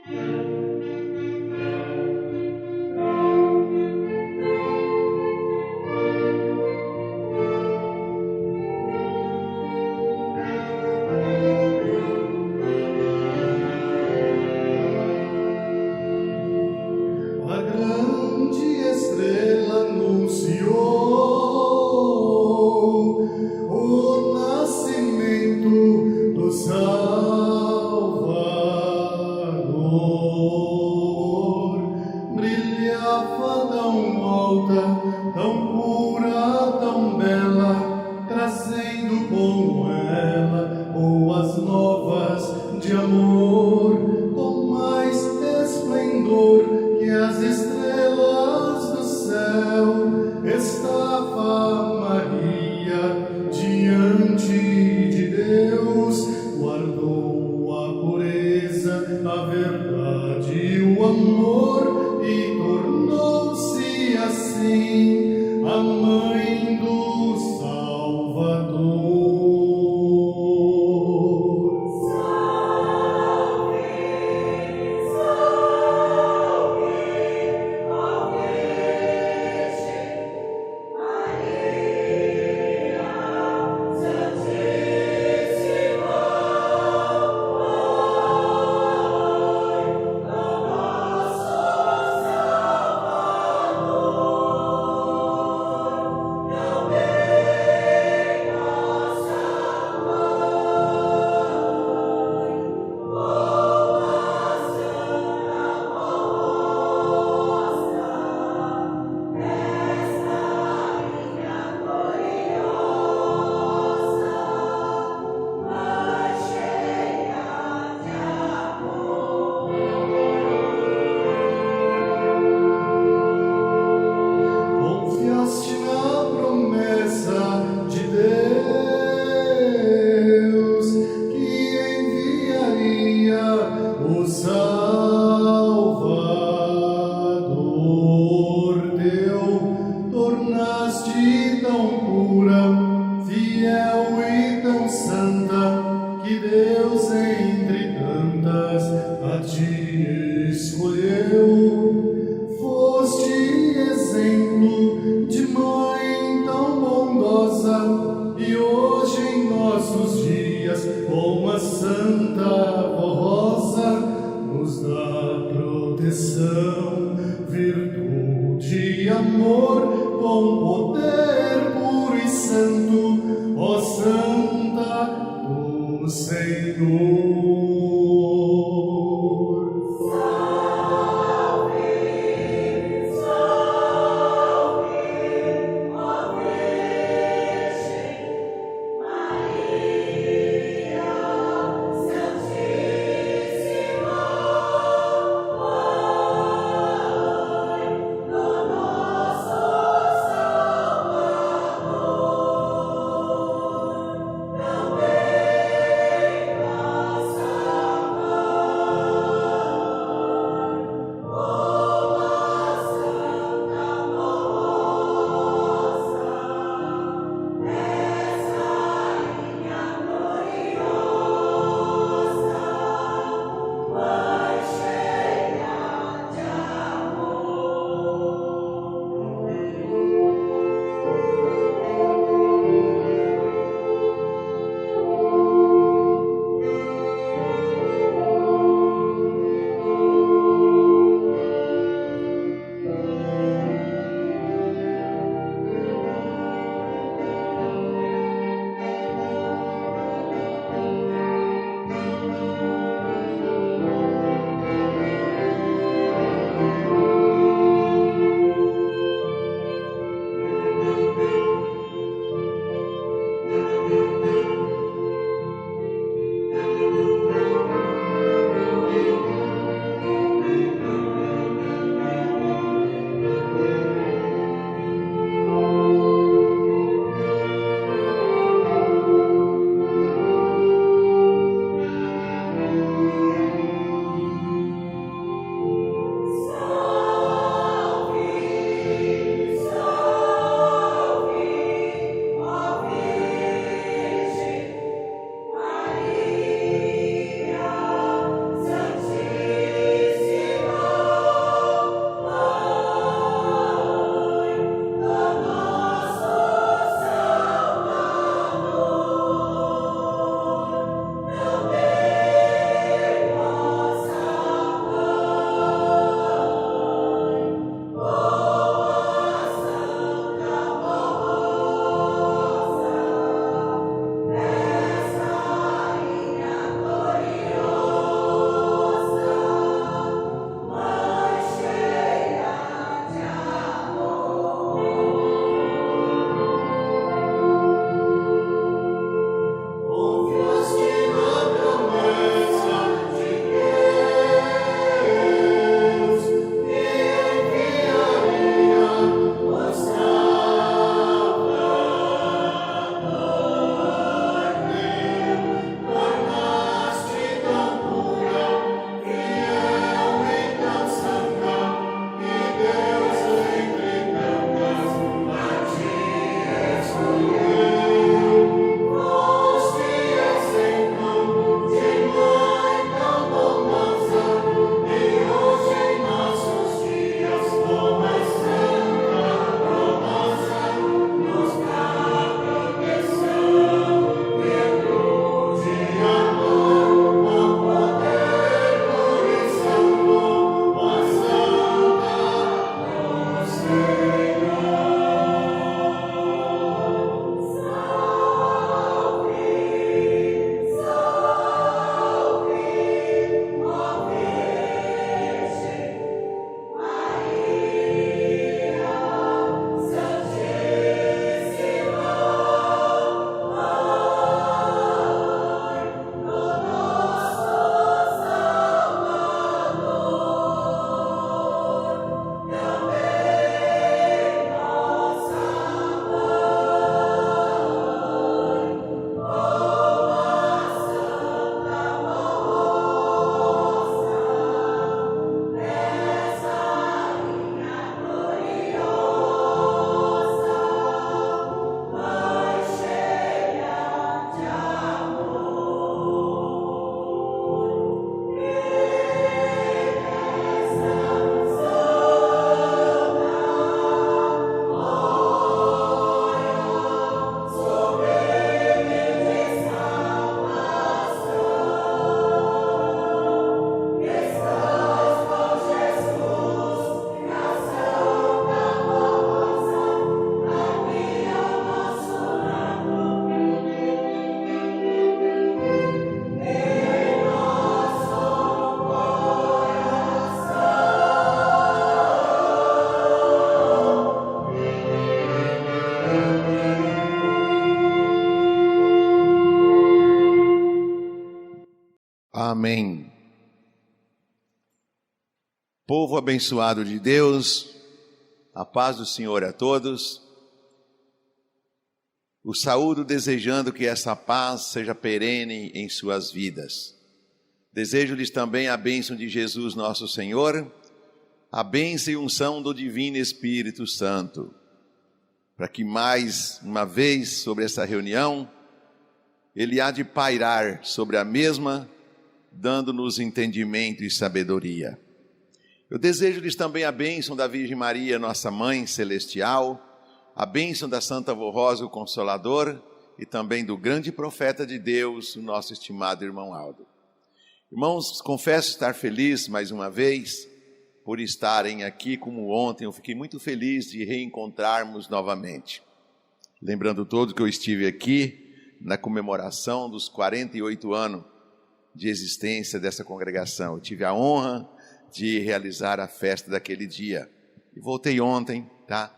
A grande estrela anunciou o nascimento do Salvador. Brilhava tão alta, tão pura, tão bela, trazendo com ela boas novas de amor, com mais esplendor que as estrelas do céu. Estava Maria diante de Deus, guardou a pureza, a verdade, o amor, e tornou-se assim a mãe do Salvador. Confiaste na promessa de Deus que enviaria o Salvador teu. Tornaste tão pura, fiel e tão santa, que Deus entre tantas a ti escolheu. Foste exemplo de mãe tão bondosa, e hoje em nossos dias, com a Santa Rosa, nos dá proteção, virtude e amor, com poder puro e santo, ó Santa do Senhor. Amém. Povo abençoado de Deus, a paz do Senhor a todos. Os saúdo desejando que essa paz seja perene em suas vidas. Desejo-lhes também a bênção de Jesus nosso Senhor, a bênção e unção do Divino Espírito Santo, para que mais uma vez sobre essa reunião, Ele há de pairar sobre a mesma, dando-nos entendimento e sabedoria. Eu desejo-lhes também a bênção da Virgem Maria, nossa Mãe Celestial, a bênção da Santa Vô Rosa, o Consolador, e também do grande profeta de Deus, o nosso estimado irmão Aldo. Irmãos, confesso estar feliz mais uma vez por estarem aqui como ontem. Eu fiquei muito feliz de reencontrarmos novamente. Lembrando todo que eu estive aqui na comemoração dos 48 anos de existência dessa congregação. Eu tive a honra de realizar a festa daquele dia. E voltei ontem, tá?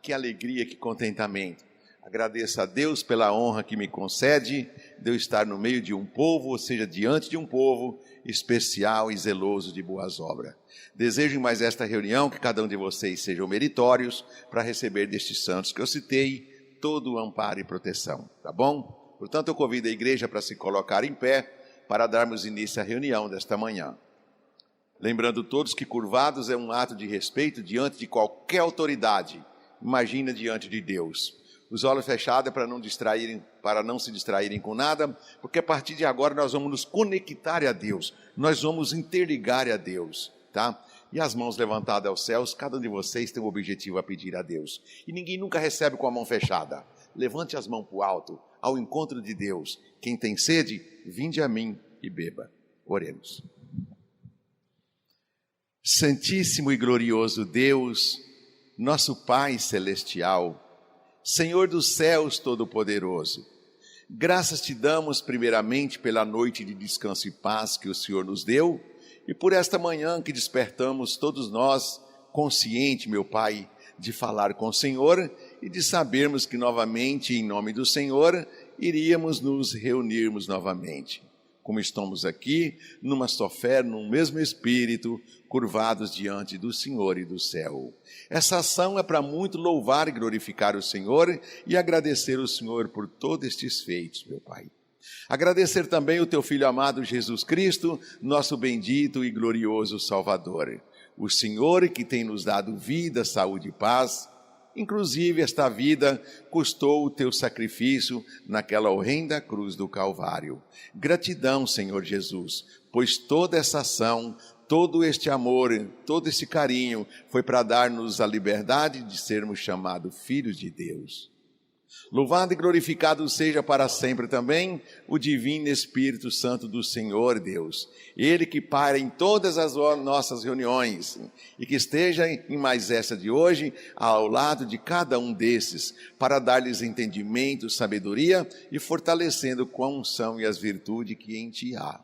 Que alegria, que contentamento. Agradeço a Deus pela honra que me concede de eu estar no meio de um povo, ou seja, diante de um povo especial e zeloso de boas obras. Desejo mais esta reunião que cada um de vocês sejam meritórios para receber destes santos que eu citei todo o amparo e proteção, tá bom? Portanto, eu convido a igreja para se colocar em pé para darmos início à reunião desta manhã. Lembrando todos que curvados é um ato de respeito diante de qualquer autoridade, imagina diante de Deus. Os olhos fechados para não se distraírem com nada, porque a partir de agora nós vamos nos conectar a Deus, nós vamos interligar a Deus, tá? E as mãos levantadas aos céus, cada um de vocês tem um objetivo a pedir a Deus. E ninguém nunca recebe com a mão fechada. Levante as mãos para o alto, ao encontro de Deus. Quem tem sede, vinde a mim e beba. Oremos. Santíssimo e glorioso Deus, nosso Pai Celestial, Senhor dos céus todo-poderoso, graças te damos primeiramente pela noite de descanso e paz que o Senhor nos deu e por esta manhã que despertamos todos nós, consciente, meu Pai, de falar com o Senhor e de sabermos que novamente, em nome do Senhor, iríamos nos reunirmos novamente. Como estamos aqui, numa só fé, num mesmo Espírito, curvados diante do Senhor e do céu. Essa ação é para muito louvar e glorificar o Senhor e agradecer o Senhor por todos estes feitos, meu Pai. Agradecer também o teu Filho amado Jesus Cristo, nosso bendito e glorioso Salvador. O Senhor que tem nos dado vida, saúde e paz. Inclusive esta vida custou o teu sacrifício naquela horrenda cruz do Calvário. Gratidão, Senhor Jesus, pois toda essa ação, todo este amor, todo esse carinho foi para dar-nos a liberdade de sermos chamados filhos de Deus. Louvado e glorificado seja para sempre também o Divino Espírito Santo do Senhor Deus. Ele que paira em todas as nossas reuniões e que esteja em mais essa de hoje ao lado de cada um desses para dar-lhes entendimento, sabedoria e fortalecendo com a unção e as virtudes que em ti há.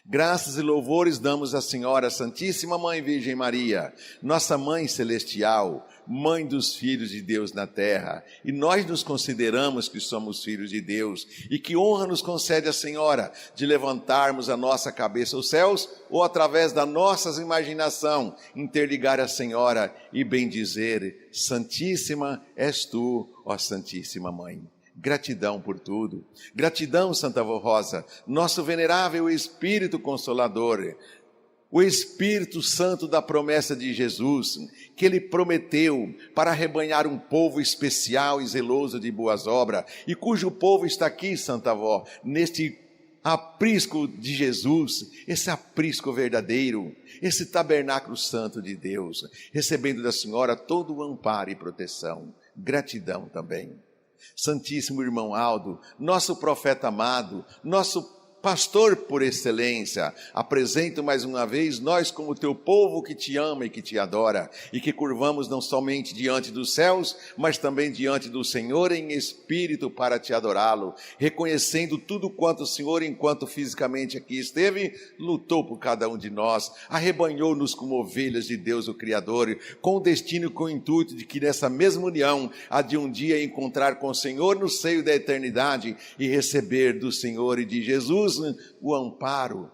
Graças e louvores damos à Senhora Santíssima Mãe Virgem Maria, nossa Mãe Celestial, Mãe dos filhos de Deus na terra, e nós nos consideramos que somos filhos de Deus, e que honra nos concede a Senhora de levantarmos a nossa cabeça aos céus, ou através da nossa imaginação, interligar a Senhora e bendizer, Santíssima és tu, ó Santíssima Mãe. Gratidão por tudo, gratidão Santa Vô Rosa, nosso venerável Espírito Consolador, o Espírito Santo da promessa de Jesus, que Ele prometeu para arrebanhar um povo especial e zeloso de boas obras, e cujo povo está aqui, Santa Vó, neste aprisco de Jesus, esse aprisco verdadeiro, esse tabernáculo santo de Deus, recebendo da Senhora todo o amparo e proteção. Gratidão também. Santíssimo irmão Aldo, nosso profeta amado, nosso pastor por excelência, apresento mais uma vez nós como teu povo que te ama e que te adora, e que curvamos não somente diante dos céus, mas também diante do Senhor em espírito para te adorá-lo, reconhecendo tudo quanto o Senhor, enquanto fisicamente aqui esteve, lutou por cada um de nós, arrebanhou-nos como ovelhas de Deus o Criador, com o destino e com o intuito de que nessa mesma união há de um dia encontrar com o Senhor no seio da eternidade e receber do Senhor e de Jesus o amparo,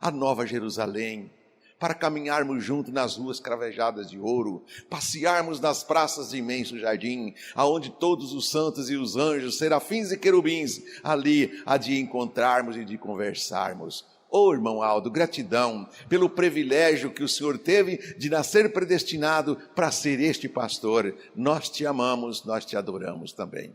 a Nova Jerusalém, para caminharmos juntos nas ruas cravejadas de ouro, passearmos nas praças de imenso jardim, aonde todos os santos e os anjos, serafins e querubins, ali há de encontrarmos e de conversarmos. Irmão Aldo, gratidão pelo privilégio que o Senhor teve de nascer predestinado para ser este pastor. Nós te amamos, nós te adoramos também.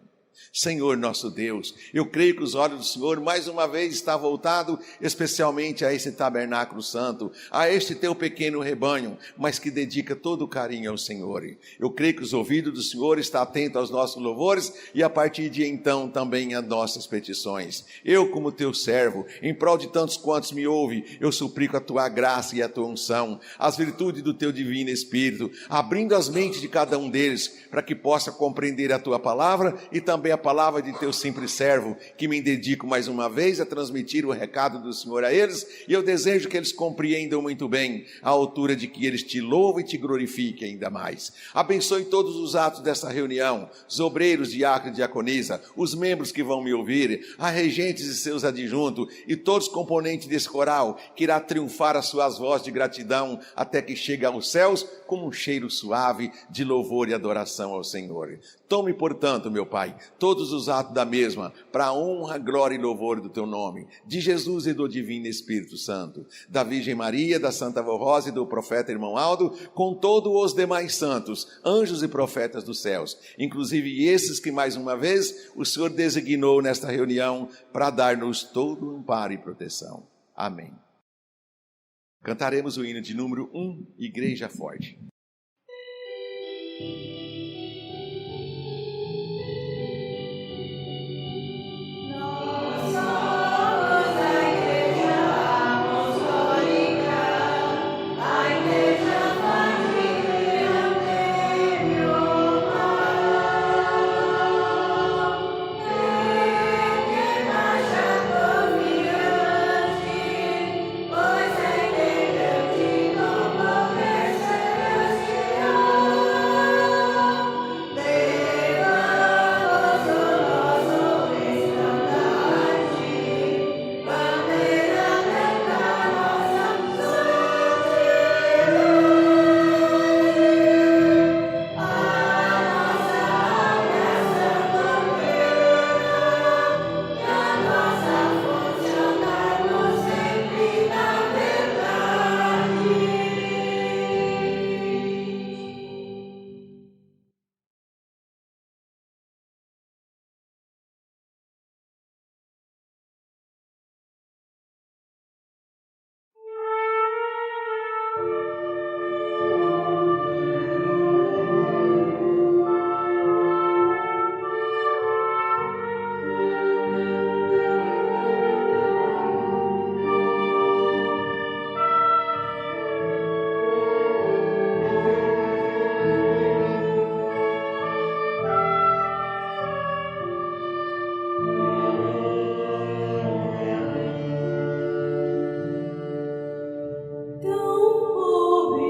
Senhor nosso Deus, eu creio que os olhos do Senhor mais uma vez estão voltados especialmente a esse tabernáculo santo, a este teu pequeno rebanho, mas que dedica todo o carinho ao Senhor. Eu creio que os ouvidos do Senhor estão atentos aos nossos louvores e a partir de então também às nossas petições. Eu, como teu servo, em prol de tantos quantos me ouvem, eu suplico a tua graça e a tua unção, as virtudes do teu divino Espírito, abrindo as mentes de cada um deles, para que possa compreender a tua palavra e também a palavra de teu simples servo, que me dedico mais uma vez a transmitir o recado do Senhor a eles, e eu desejo que eles compreendam muito bem a altura de que eles te louvam e te glorifiquem ainda mais. Abençoe todos os atos dessa reunião, os obreiros, diáconos e diaconisa, os membros que vão me ouvir, a regentes e seus adjuntos, e todos os componentes desse coral, que irá triunfar as suas vozes de gratidão, até que chegue aos céus, como um cheiro suave de louvor e adoração ao Senhor. Tome, portanto, meu Pai, todos os atos da mesma, para a honra, glória e louvor do teu nome, de Jesus e do divino Espírito Santo, da Virgem Maria, da Santa Vó Rosa e do profeta irmão Aldo, com todos os demais santos, anjos e profetas dos céus, inclusive esses que mais uma vez o Senhor designou nesta reunião para dar-nos todo o amparo e proteção. Amém. Cantaremos o hino de número 1, Igreja Forte. Tão pobre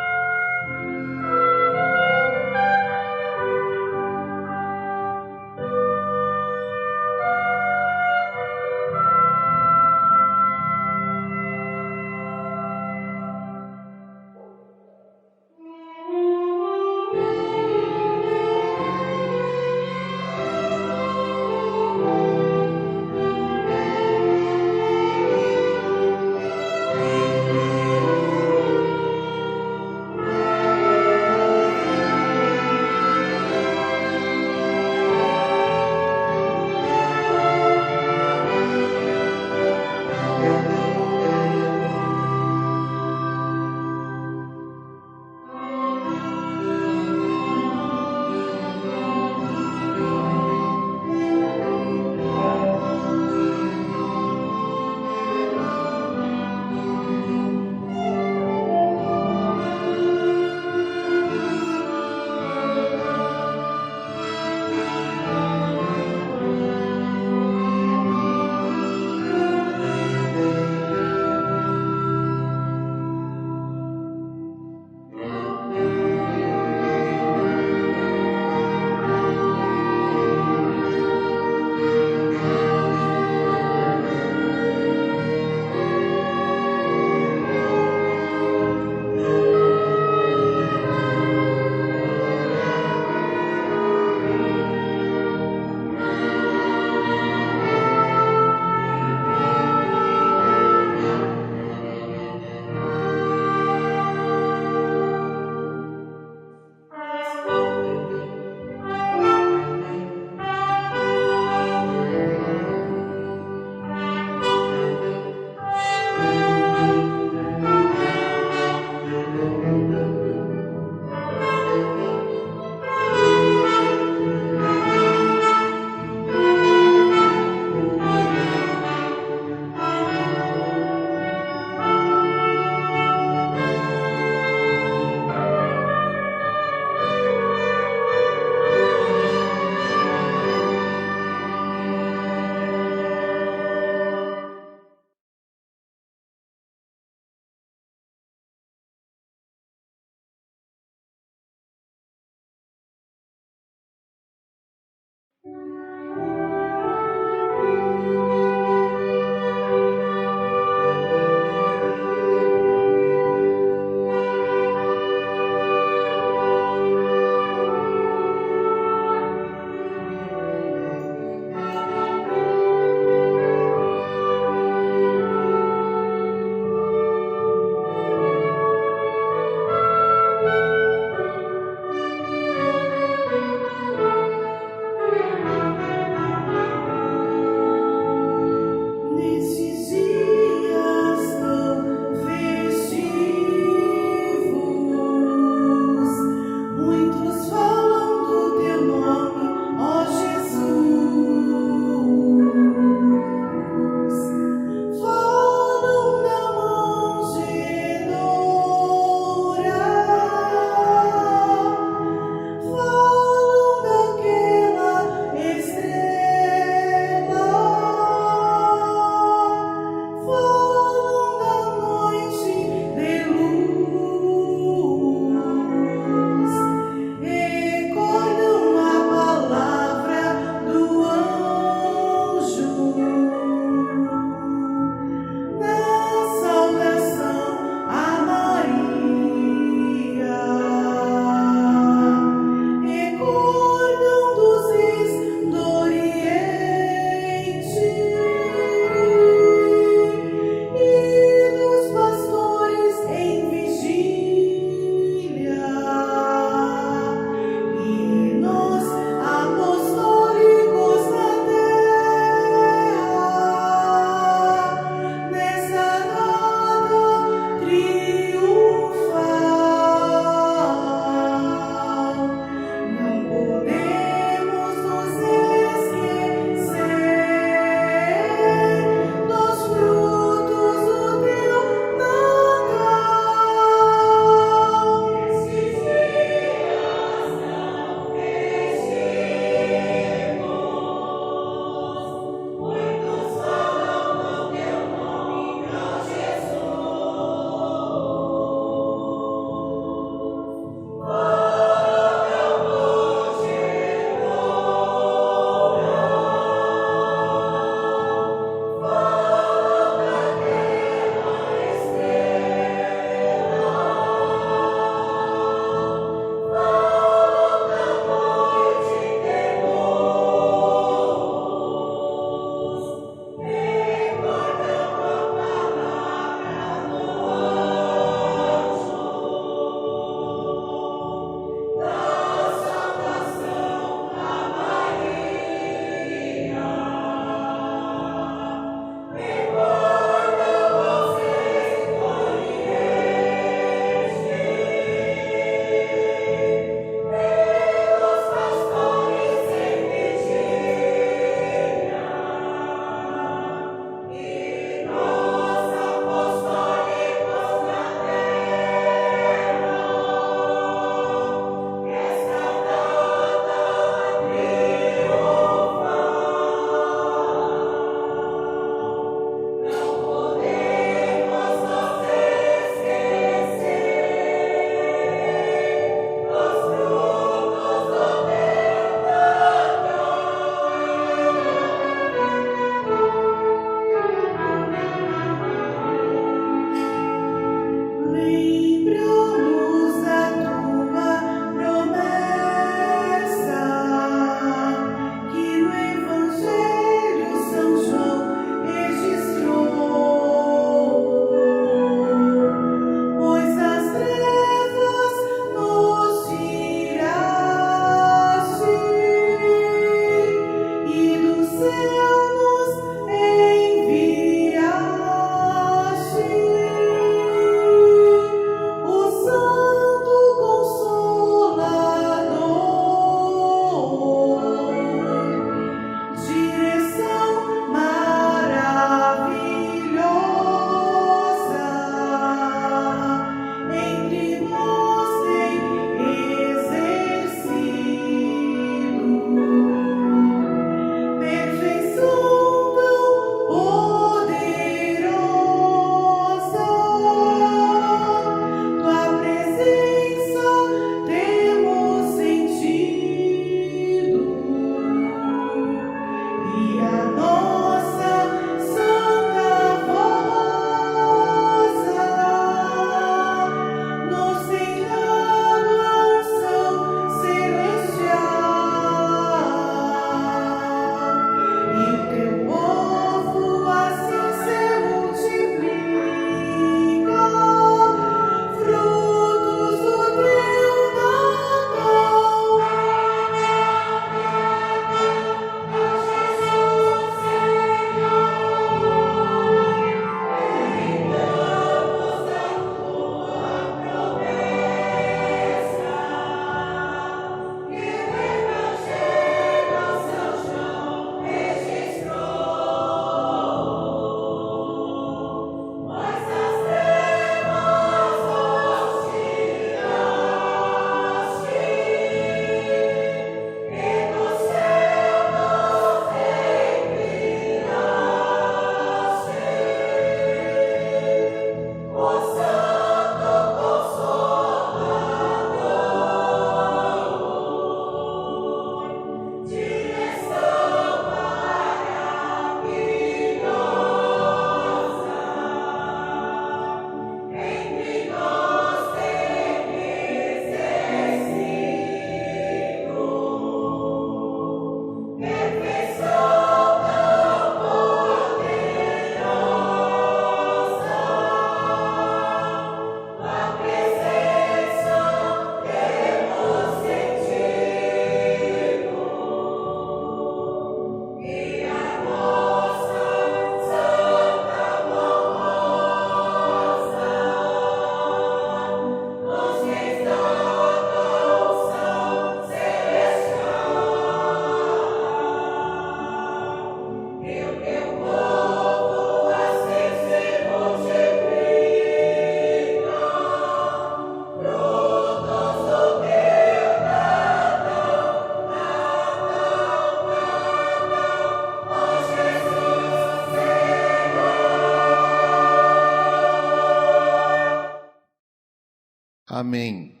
Amém.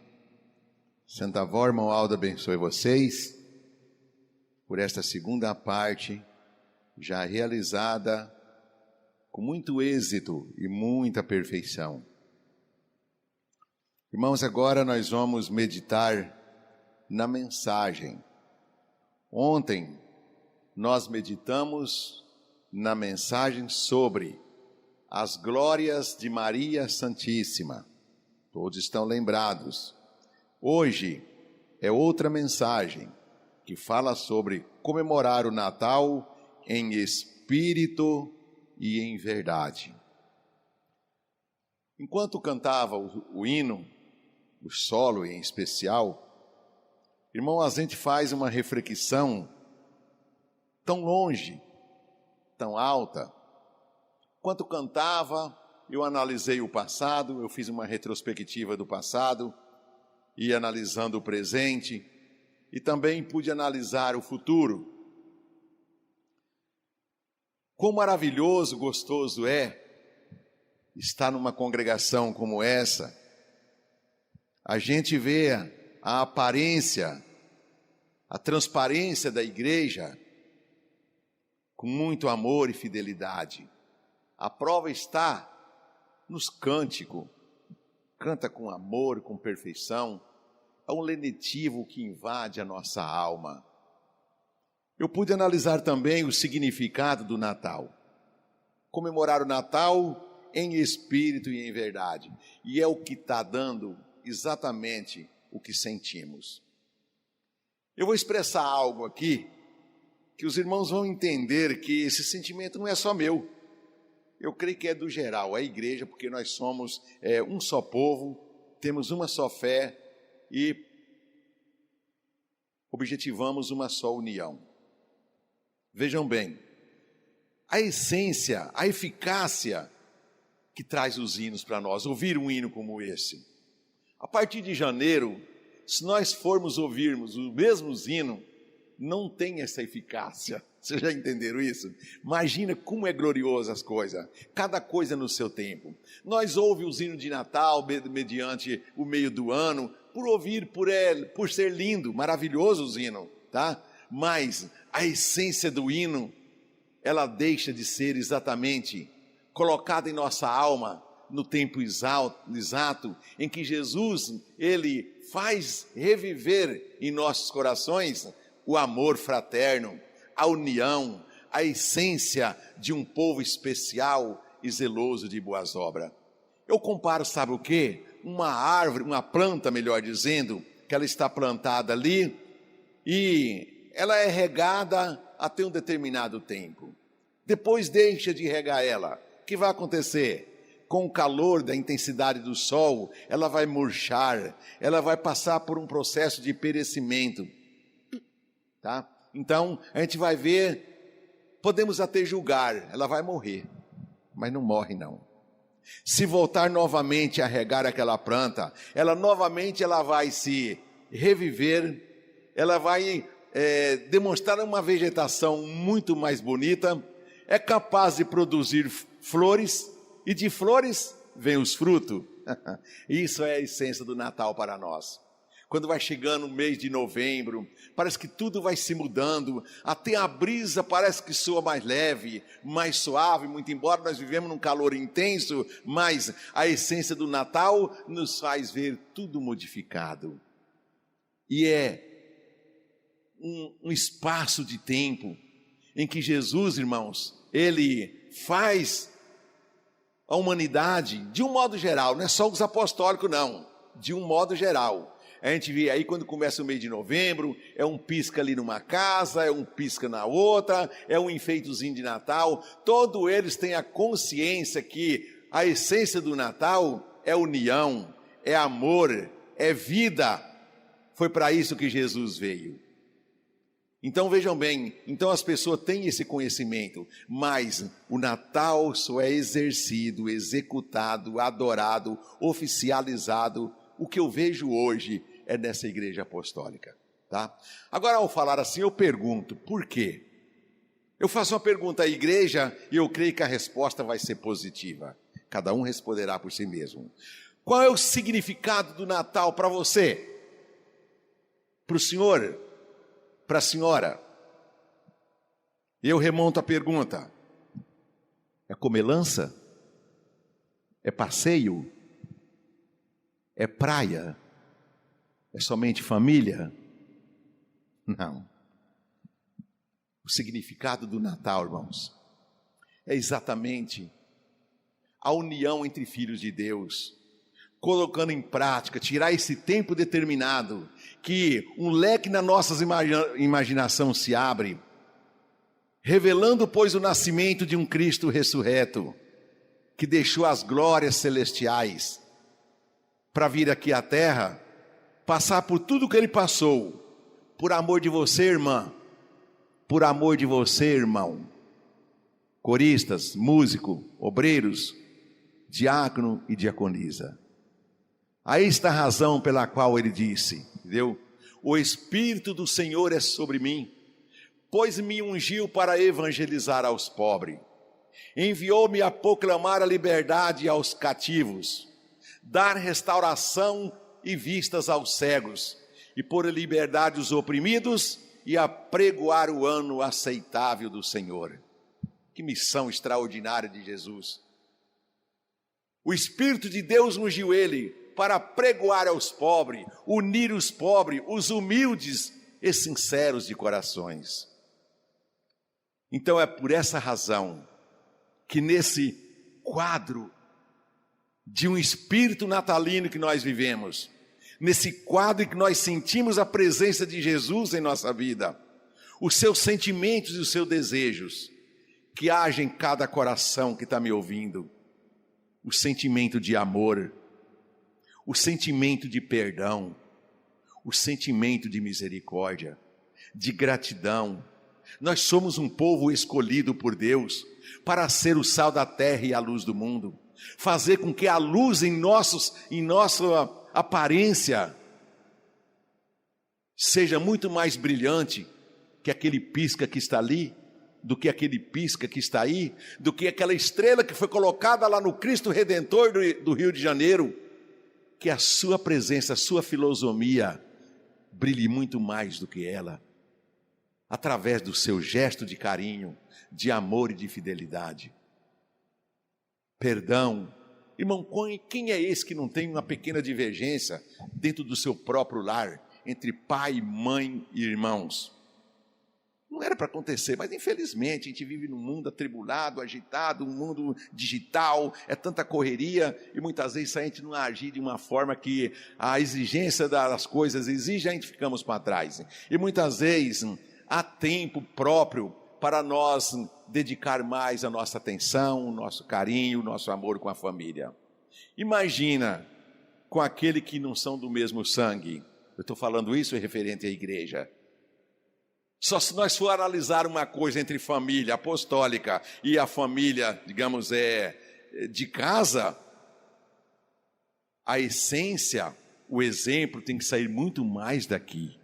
Santa Avó, irmão Aldo, abençoe vocês por esta segunda parte, já realizada com muito êxito e muita perfeição. Irmãos, agora nós vamos meditar na mensagem. Ontem nós meditamos na mensagem sobre as glórias de Maria Santíssima. Todos estão lembrados. Hoje é outra mensagem que fala sobre comemorar o Natal em espírito e em verdade. Enquanto cantava o hino, o solo em especial, irmão, a gente faz uma reflexão tão longe, tão alta. Enquanto cantava, eu analisei o passado, eu fiz uma retrospectiva do passado, e analisando o presente, e também pude analisar o futuro. Quão maravilhoso, gostoso é estar numa congregação como essa. A gente vê a aparência, a transparência da igreja com muito amor e fidelidade. A prova está nos cânticos. Canta com amor, com perfeição. É um lenitivo que invade a nossa alma. Eu pude analisar também o significado do Natal. Comemorar o Natal em espírito e em verdade. E é o que está dando exatamente o que sentimos. Eu vou expressar algo aqui, que os irmãos vão entender que esse sentimento não é só meu. Eu creio que é do geral, a igreja, porque nós somos um só povo, temos uma só fé e objetivamos uma só união. Vejam bem, a essência, a eficácia que traz os hinos para nós, ouvir um hino como esse. A partir de janeiro, se nós formos ouvirmos os mesmos hinos, não tem essa eficácia. Vocês já entenderam isso? Imagina como é glorioso as coisas, cada coisa no seu tempo. Nós ouvimos os hinos de Natal mediante o meio do ano, por ouvir, por ser lindo, maravilhoso os hinos, tá? Mas a essência do hino, ela deixa de ser exatamente colocada em nossa alma no tempo exato em que Jesus, ele faz reviver em nossos corações o amor fraterno, a união, a essência de um povo especial e zeloso de boas obras. Eu comparo, sabe o quê? Uma árvore, uma planta, melhor dizendo, que ela está plantada ali e ela é regada até um determinado tempo. Depois deixa de regar ela. O que vai acontecer? Com o calor da intensidade do sol, ela vai murchar, ela vai passar por um processo de perecimento. Tá? Então, a gente vai ver, podemos até julgar, ela vai morrer, mas não morre não. Se voltar novamente a regar aquela planta, ela vai se reviver, ela vai demonstrar uma vegetação muito mais bonita, é capaz de produzir flores, e de flores vem os frutos. Isso é a essência do Natal para nós. Quando vai chegando o mês de novembro, parece que tudo vai se mudando, até a brisa parece que soa mais leve, mais suave, muito embora nós vivemos num calor intenso, mas a essência do Natal nos faz ver tudo modificado. E é um espaço de tempo em que Jesus, irmãos, ele faz a humanidade, de um modo geral, não é só os apostólicos não, de um modo geral. A gente vê aí quando começa o mês de novembro, é um pisca ali numa casa, é um pisca na outra, é um enfeitozinho de Natal. Todos eles têm a consciência que a essência do Natal é união, é amor, é vida. Foi para isso que Jesus veio. Então vejam bem, então as pessoas têm esse conhecimento, mas o Natal só é exercido, executado, adorado, oficializado. O que eu vejo hoje é nessa igreja apostólica, tá? Agora, ao falar assim, eu pergunto, por quê? Eu faço uma pergunta à igreja e eu creio que a resposta vai ser positiva. Cada um responderá por si mesmo. Qual é o significado do Natal para você? Para o senhor? Para a senhora? Eu remonto a pergunta: é comelança? É passeio? É praia? É somente família? Não. O significado do Natal, irmãos, é exatamente a união entre filhos de Deus, colocando em prática, tirar esse tempo determinado, que um leque na nossa imaginação se abre, revelando, pois, o nascimento de um Cristo ressurreto, que deixou as glórias celestiais para vir aqui à terra, passar por tudo que ele passou, por amor de você, irmã, por amor de você, irmão. Coristas, músico, obreiros, diácono e diaconisa. Aí está a razão pela qual ele disse, entendeu? O Espírito do Senhor é sobre mim, pois me ungiu para evangelizar aos pobres, enviou-me a proclamar a liberdade aos cativos, dar restauração e vistas aos cegos, e pôr a liberdade os oprimidos, e apregoar o ano aceitável do Senhor. Que missão extraordinária de Jesus! O Espírito de Deus ungiu ele para pregoar aos pobres, unir os pobres, os humildes e sinceros de corações. Então é por essa razão que nesse quadro de um espírito natalino que nós vivemos, nesse quadro em que nós sentimos a presença de Jesus em nossa vida, os seus sentimentos e os seus desejos, que haja em cada coração que está me ouvindo, o sentimento de amor, o sentimento de perdão, o sentimento de misericórdia, de gratidão. Nós somos um povo escolhido por Deus para ser o sal da terra e a luz do mundo, fazer com que a luz em nossa aparência seja muito mais brilhante que aquele pisca que está ali, do que aquele pisca que está aí, do que aquela estrela que foi colocada lá no Cristo Redentor do Rio de Janeiro. Que a sua presença, a sua filosofia brilhe muito mais do que ela, através do seu gesto de carinho, de amor e de fidelidade. Perdão. Irmão, quem é esse que não tem uma pequena divergência dentro do seu próprio lar, entre pai, mãe e irmãos? Não era para acontecer, mas infelizmente a gente vive num mundo atribulado, agitado, um mundo digital, é tanta correria, e muitas vezes se a gente não agir de uma forma que a exigência das coisas exige, a gente ficamos para trás. E muitas vezes há tempo próprio para nós dedicar mais a nossa atenção, o nosso carinho, o nosso amor com a família. Imagina com aquele que não são do mesmo sangue. Eu estou falando isso referente à igreja. Só se nós for analisar uma coisa entre família apostólica e a família, digamos, de casa, a essência, o exemplo tem que sair muito mais daqui,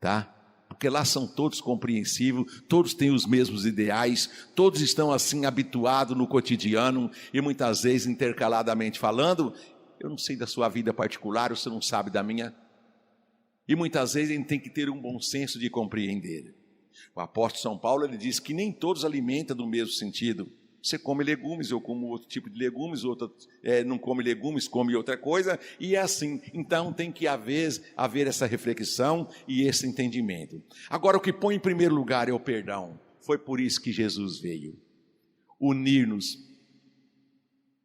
tá? Porque lá são todos compreensivos, todos têm os mesmos ideais, todos estão assim habituados no cotidiano e muitas vezes intercaladamente falando, eu não sei da sua vida particular, você não sabe da minha. E muitas vezes a gente tem que ter um bom senso de compreender. O apóstolo São Paulo, ele diz que nem todos alimentam do mesmo sentido. Você come legumes, eu como outro tipo de legumes, outro não come legumes, come outra coisa, e é assim. Então tem que haver essa reflexão e esse entendimento. Agora o que põe em primeiro lugar é o perdão. Foi por isso que Jesus veio. Unir-nos.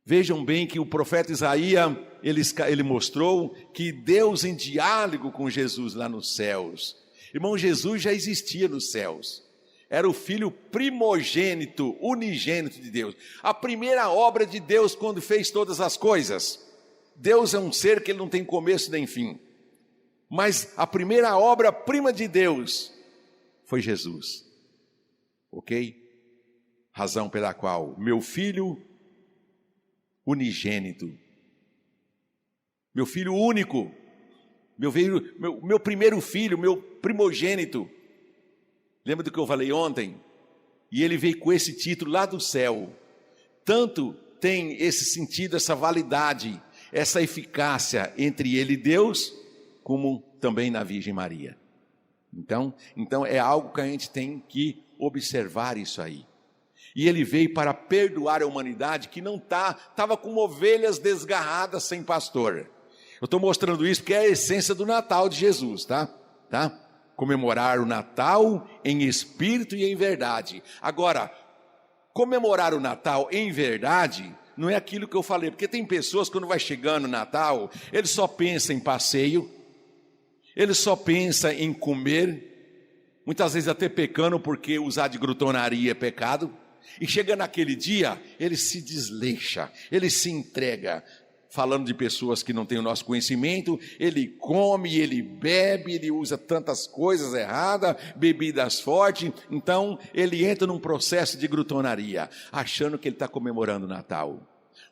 Vejam bem que o profeta Isaías, ele mostrou que Deus em diálogo com Jesus lá nos céus. Irmão, Jesus já existia nos céus. Era o filho primogênito, unigênito de Deus. A primeira obra de Deus quando fez todas as coisas. Deus é um ser que ele não tem começo nem fim. Mas a primeira obra-prima de Deus foi Jesus. Ok? Razão pela qual meu filho unigênito, meu filho único, meu primeiro filho, meu primogênito. Lembra do que eu falei ontem? E ele veio com esse título lá do céu. Tanto tem esse sentido, essa validade, essa eficácia entre ele e Deus, como também na Virgem Maria. Então é algo que a gente tem que observar isso aí. E ele veio para perdoar a humanidade que não estava como ovelhas desgarradas sem pastor. Eu estou mostrando isso porque é a essência do Natal de Jesus, tá? Comemorar o Natal em espírito e em verdade. Agora, comemorar o Natal em verdade não é aquilo que eu falei, porque tem pessoas quando vai chegando o Natal, ele só pensa em passeio, ele só pensa em comer, muitas vezes até pecando, porque usar de glutonaria é pecado, e chega naquele dia, ele se desleixa, ele se entrega, falando de pessoas que não têm o nosso conhecimento, ele come, ele bebe, ele usa tantas coisas erradas, bebidas fortes, então ele entra num processo de glutonaria, achando que ele está comemorando o Natal.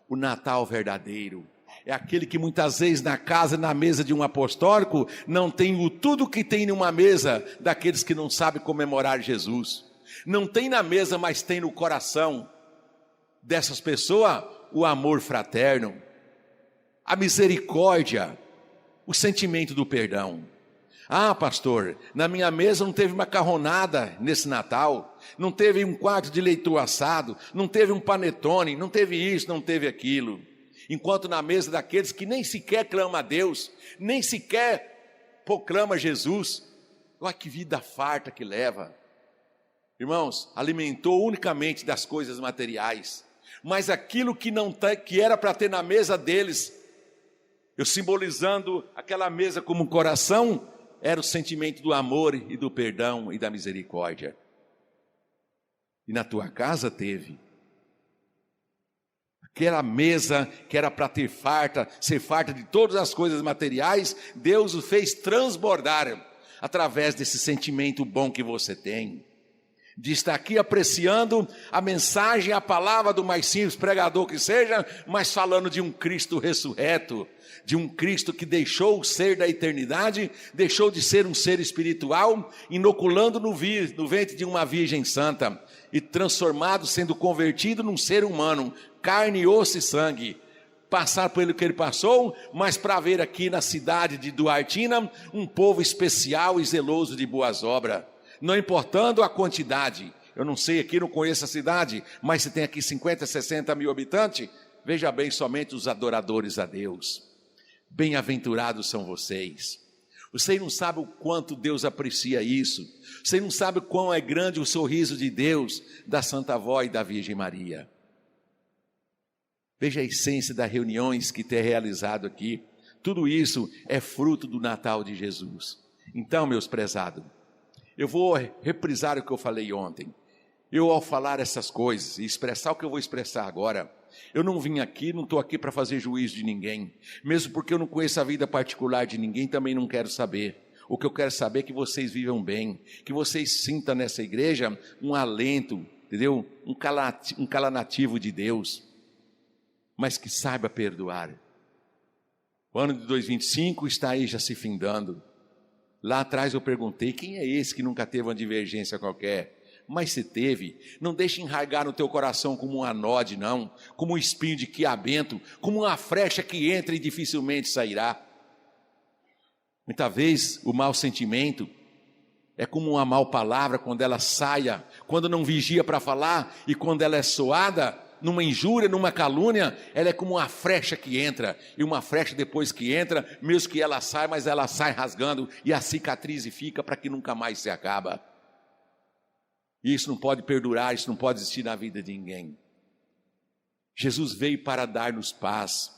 O Natal verdadeiro é aquele que muitas vezes na casa, na mesa de um apostólico, não tem o tudo que tem numa mesa daqueles que não sabem comemorar Jesus. Não tem na mesa, mas tem no coração dessas pessoas o amor fraterno, a misericórdia, o sentimento do perdão. Ah, pastor, na minha mesa não teve macarronada nesse Natal, não teve um quarto de leite assado, não teve um panetone, não teve isso, não teve aquilo. Enquanto na mesa daqueles que nem sequer clama a Deus, nem sequer proclama Jesus, olha que vida farta que leva. Irmãos, alimentou unicamente das coisas materiais, mas aquilo que era para ter na mesa deles, eu simbolizando aquela mesa como um coração, era o sentimento do amor e do perdão e da misericórdia. E na tua casa teve. Aquela mesa que era para ser farta de todas as coisas materiais, Deus o fez transbordar através desse sentimento bom que você tem. De estar aqui apreciando a mensagem, a palavra do mais simples pregador que seja, mas falando de um Cristo ressurreto, de um Cristo que deixou o ser da eternidade, deixou de ser um ser espiritual, inoculando no ventre de uma virgem santa, e transformado, sendo convertido num ser humano, carne, osso e sangue, passar pelo que ele passou, mas para ver aqui na cidade de Duartina, um povo especial e zeloso de boas obras, não importando a quantidade. Eu não sei aqui, não conheço a cidade, mas se tem aqui 50, 60 mil habitantes, veja bem, somente os adoradores a Deus. Bem-aventurados são vocês. Você não sabe o quanto Deus aprecia isso. Você não sabe o quão é grande o sorriso de Deus, da Santa Avó e da Virgem Maria. Veja a essência das reuniões que tem realizado aqui. Tudo isso é fruto do Natal de Jesus. Então, meus prezados, eu vou reprisar o que eu falei ontem. Eu, ao falar essas coisas e expressar o que eu vou expressar agora, eu não vim aqui, não estou aqui para fazer juízo de ninguém, mesmo porque eu não conheço a vida particular de ninguém, também não quero saber. O que eu quero saber é que vocês vivam bem, que vocês sintam nessa igreja um alento, entendeu? Um calanativo de Deus, mas que saiba perdoar. O ano de 2025 está aí já se findando. Lá atrás eu perguntei, quem é esse que nunca teve uma divergência qualquer? Mas se teve, não deixe enraigar no teu coração como um anode, não, como um espinho de quiabento, como uma flecha que entra e dificilmente sairá. Muitas vezes o mau sentimento é como uma mal palavra, quando ela saia, quando não vigia para falar, e quando ela é soada, numa injúria, numa calúnia, ela é como uma flecha que entra, e uma flecha depois que entra, mesmo que ela saia, mas ela sai rasgando, e a cicatriz fica para que nunca mais se acaba. E isso não pode perdurar, isso não pode existir na vida de ninguém. Jesus veio para dar-nos paz,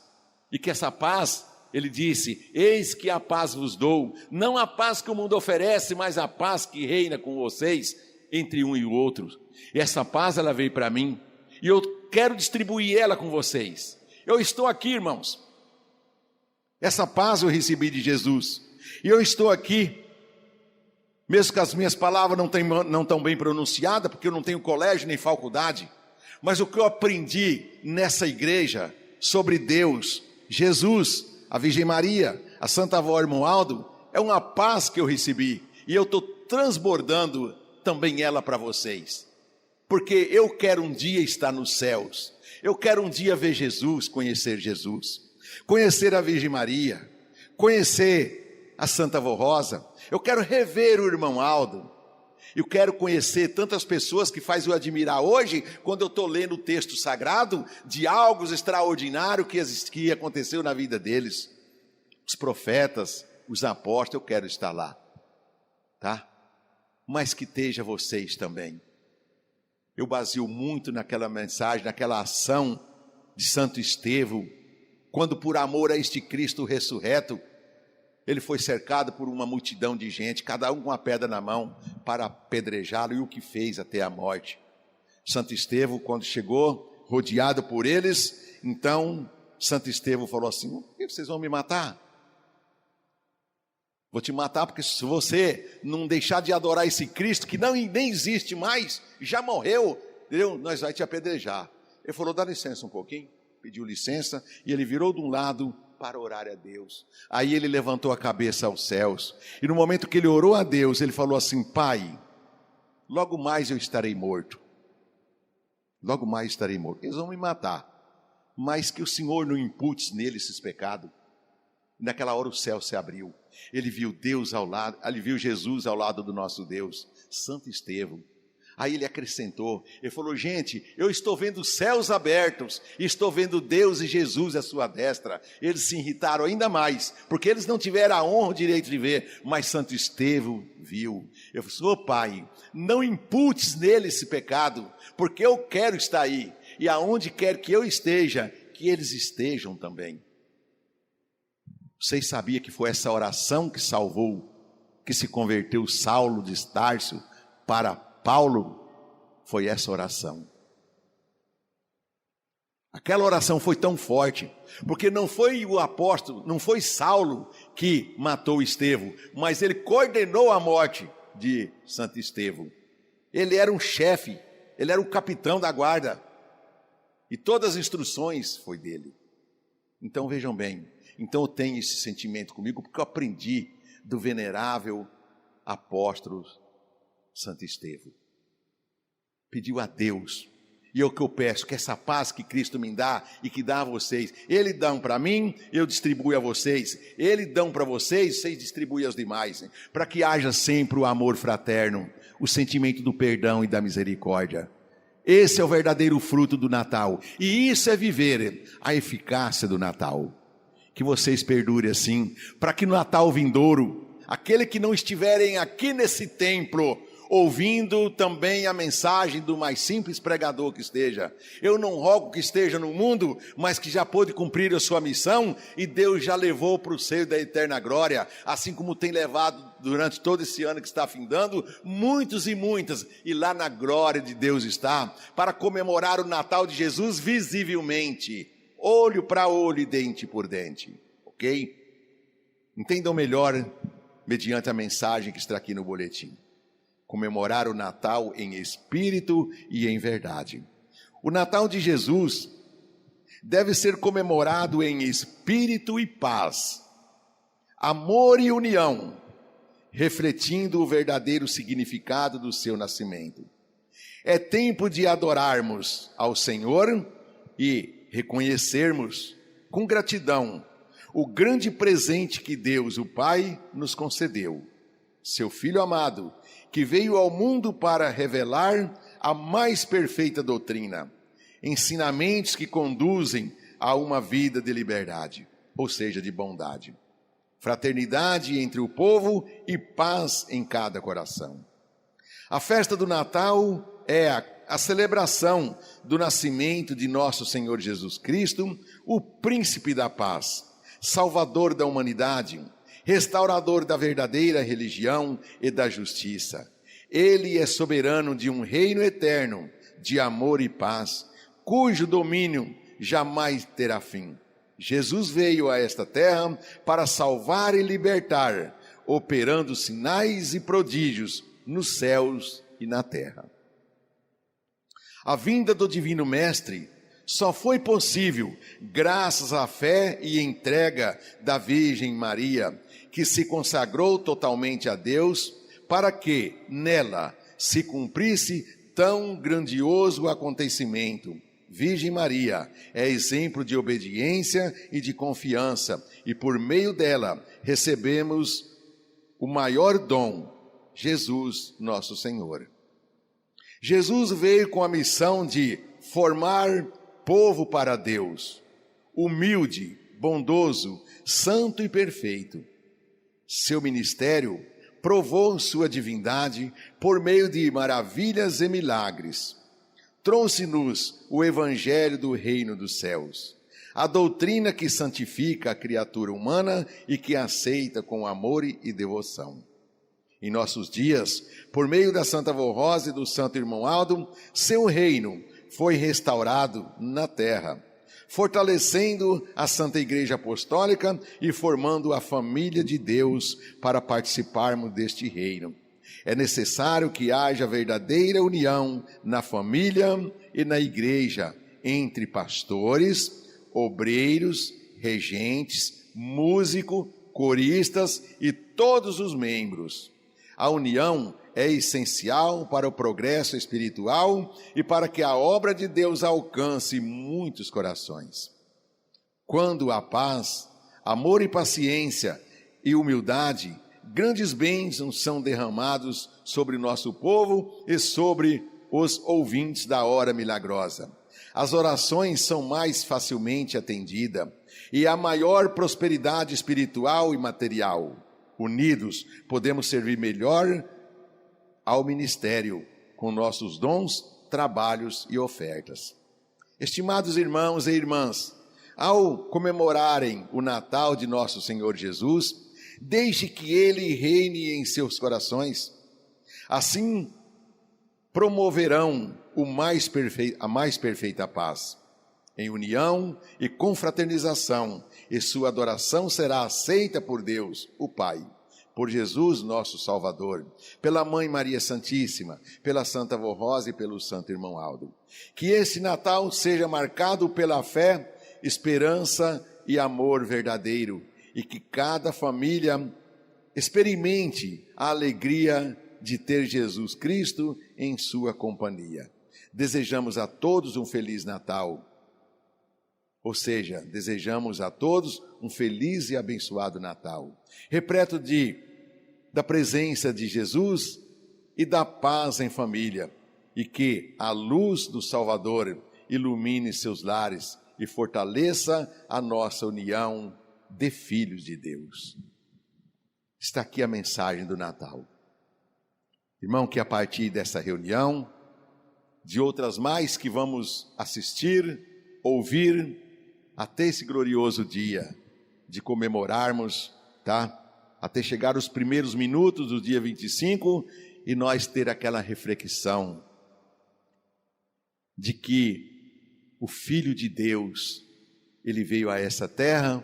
e que essa paz, ele disse, eis que a paz vos dou, não a paz que o mundo oferece, mas a paz que reina com vocês, entre um e o outro. E essa paz ela veio para mim, e eu quero distribuir ela com vocês. Eu estou aqui, irmãos, essa paz eu recebi de Jesus, e eu estou aqui, mesmo que as minhas palavras não estão bem pronunciadas, porque eu não tenho colégio nem faculdade, mas o que eu aprendi nessa igreja sobre Deus, Jesus, a Virgem Maria, a Santa Avó Irmão-Aldo, é uma paz que eu recebi, e eu estou transbordando também ela para vocês, porque eu quero um dia estar nos céus, eu quero um dia ver Jesus, conhecer Jesus. conhecer a Virgem Maria, conhecer a Santa Vó Rosa. Eu quero rever o irmão Aldo. Eu quero conhecer tantas pessoas que faz eu admirar hoje, quando eu estou lendo o texto sagrado, de algo extraordinário que aconteceu na vida deles. Os profetas, os apóstolos, eu quero estar lá, tá? Mas que esteja vocês também. Eu baseio muito naquela mensagem, naquela ação de Santo Estevão, quando por amor a este Cristo ressurreto, ele foi cercado por uma multidão de gente, cada um com uma pedra na mão, para apedrejá-lo, e o que fez até a morte. Santo Estevão, quando chegou, rodeado por eles, então Santo Estevão falou assim: por que vocês vão me matar? Vou te matar porque se você não deixar de adorar esse Cristo, que nem existe mais, já morreu, entendeu? Nós vamos te apedrejar. Ele falou: dá licença um pouquinho. Pediu licença e ele virou de um lado para orar a Deus. Aí ele levantou a cabeça aos céus, e no momento que ele orou a Deus, ele falou assim: Pai, logo mais eu estarei morto. Logo mais estarei morto. Eles vão me matar, mas que o Senhor não impute nele esses pecados. Naquela hora o céu se abriu. Ele viu Deus ao lado, ele viu Jesus ao lado do nosso Deus, Santo Estevão. Aí ele acrescentou, ele falou: gente, eu estou vendo os céus abertos, estou vendo Deus e Jesus à sua destra. Eles se irritaram ainda mais, porque eles não tiveram a honra, o direito de ver, mas Santo Estevão viu. Eu falei: ô Pai, não imputes nele esse pecado, porque eu quero estar aí, e aonde quer que eu esteja, que eles estejam também. Vocês sabiam que foi essa oração que salvou, que se converteu Saulo de Társo para Paulo? Foi essa oração. Aquela oração foi tão forte, porque não foi o apóstolo, não foi Saulo que matou Estevão, mas ele coordenou a morte de Santo Estevão. Ele era um chefe, ele era o capitão da guarda, e todas as instruções foi dele. Então vejam bem, então eu tenho esse sentimento comigo, porque eu aprendi do venerável apóstolo Santo Estevão. Pediu a Deus, e é o que eu peço, que essa paz que Cristo me dá e que dá a vocês, Ele dá para mim, eu distribuo a vocês, Ele dá para vocês, vocês distribuem aos demais, para que haja sempre o amor fraterno, o sentimento do perdão e da misericórdia. Esse é o verdadeiro fruto do Natal, e isso é viver a eficácia do Natal. Que vocês perdurem assim, para que no Natal vindouro, aquele que não estiverem aqui nesse templo, ouvindo também a mensagem do mais simples pregador que esteja, eu não rogo que esteja no mundo, mas que já pôde cumprir a sua missão, e Deus já levou para o seio da eterna glória, assim como tem levado durante todo esse ano que está findando, muitos e muitas, e lá na glória de Deus está, para comemorar o Natal de Jesus visivelmente, olho para olho e dente por dente, ok? Entendam melhor, mediante a mensagem que está aqui no boletim. Comemorar o Natal em espírito e em verdade. O Natal de Jesus deve ser comemorado em espírito e paz, amor e união, refletindo o verdadeiro significado do seu nascimento. É tempo de adorarmos ao Senhor e reconhecermos com gratidão o grande presente que Deus, o Pai, nos concedeu. Seu Filho amado, que veio ao mundo para revelar a mais perfeita doutrina, ensinamentos que conduzem a uma vida de liberdade, ou seja, de bondade, fraternidade entre o povo e paz em cada coração. A festa do Natal é a celebração do nascimento de nosso Senhor Jesus Cristo, o príncipe da paz, salvador da humanidade, restaurador da verdadeira religião e da justiça. Ele é soberano de um reino eterno, de amor e paz, cujo domínio jamais terá fim. Jesus veio a esta terra para salvar e libertar, operando sinais e prodígios nos céus e na terra. A vinda do Divino Mestre só foi possível graças à fé e entrega da Virgem Maria, que se consagrou totalmente a Deus, para que nela se cumprisse tão grandioso acontecimento Virgem Maria, é exemplo de obediência e de confiança, e por meio dela recebemos o maior dom, Jesus, nosso Senhor. Jesus veio com a missão de formar povo para Deus, humilde, bondoso, santo e perfeito. Seu ministério provou sua divindade por meio de maravilhas e milagres. Trouxe-nos o evangelho do reino dos céus, a doutrina que santifica a criatura humana e que aceita com amor e devoção. Em nossos dias, por meio da Santa Avó Rosa e do Santo Irmão Aldo, seu reino foi restaurado na terra, fortalecendo a Santa Igreja Apostólica e formando a família de Deus para participarmos deste reino. É necessário que haja verdadeira união na família e na igreja, entre pastores, obreiros, regentes, músicos, coristas e todos os membros. A união é essencial para o progresso espiritual e para que a obra de Deus alcance muitos corações. Quando há paz, amor e paciência e humildade, grandes bênçãos são derramados sobre o nosso povo e sobre os ouvintes da hora milagrosa. As orações são mais facilmente atendidas e há maior prosperidade espiritual e material. Unidos, podemos servir melhor ao ministério com nossos dons, trabalhos e ofertas. Estimados irmãos e irmãs, ao comemorarem o Natal de nosso Senhor Jesus, deixe que Ele reine em seus corações. Assim, promoverão a mais perfeita paz, em união e confraternização, e sua adoração será aceita por Deus, o Pai, por Jesus, nosso Salvador, pela Mãe Maria Santíssima, pela Santa Avó Rosa e pelo Santo Irmão Aldo. Que esse Natal seja marcado pela fé, esperança e amor verdadeiro, e que cada família experimente a alegria de ter Jesus Cristo em sua companhia. Desejamos a todos um Feliz Natal. Ou seja, desejamos a todos um feliz e abençoado Natal, repleto da presença de Jesus e da paz em família, e que a luz do Salvador ilumine seus lares e fortaleça a nossa união de filhos de Deus. Está aqui a mensagem do Natal. Irmão, que a partir dessa reunião, de outras mais que vamos assistir, ouvir, até esse glorioso dia de comemorarmos, tá? Até chegar os primeiros minutos do dia 25 e nós ter aquela reflexão de que o Filho de Deus, Ele veio a essa terra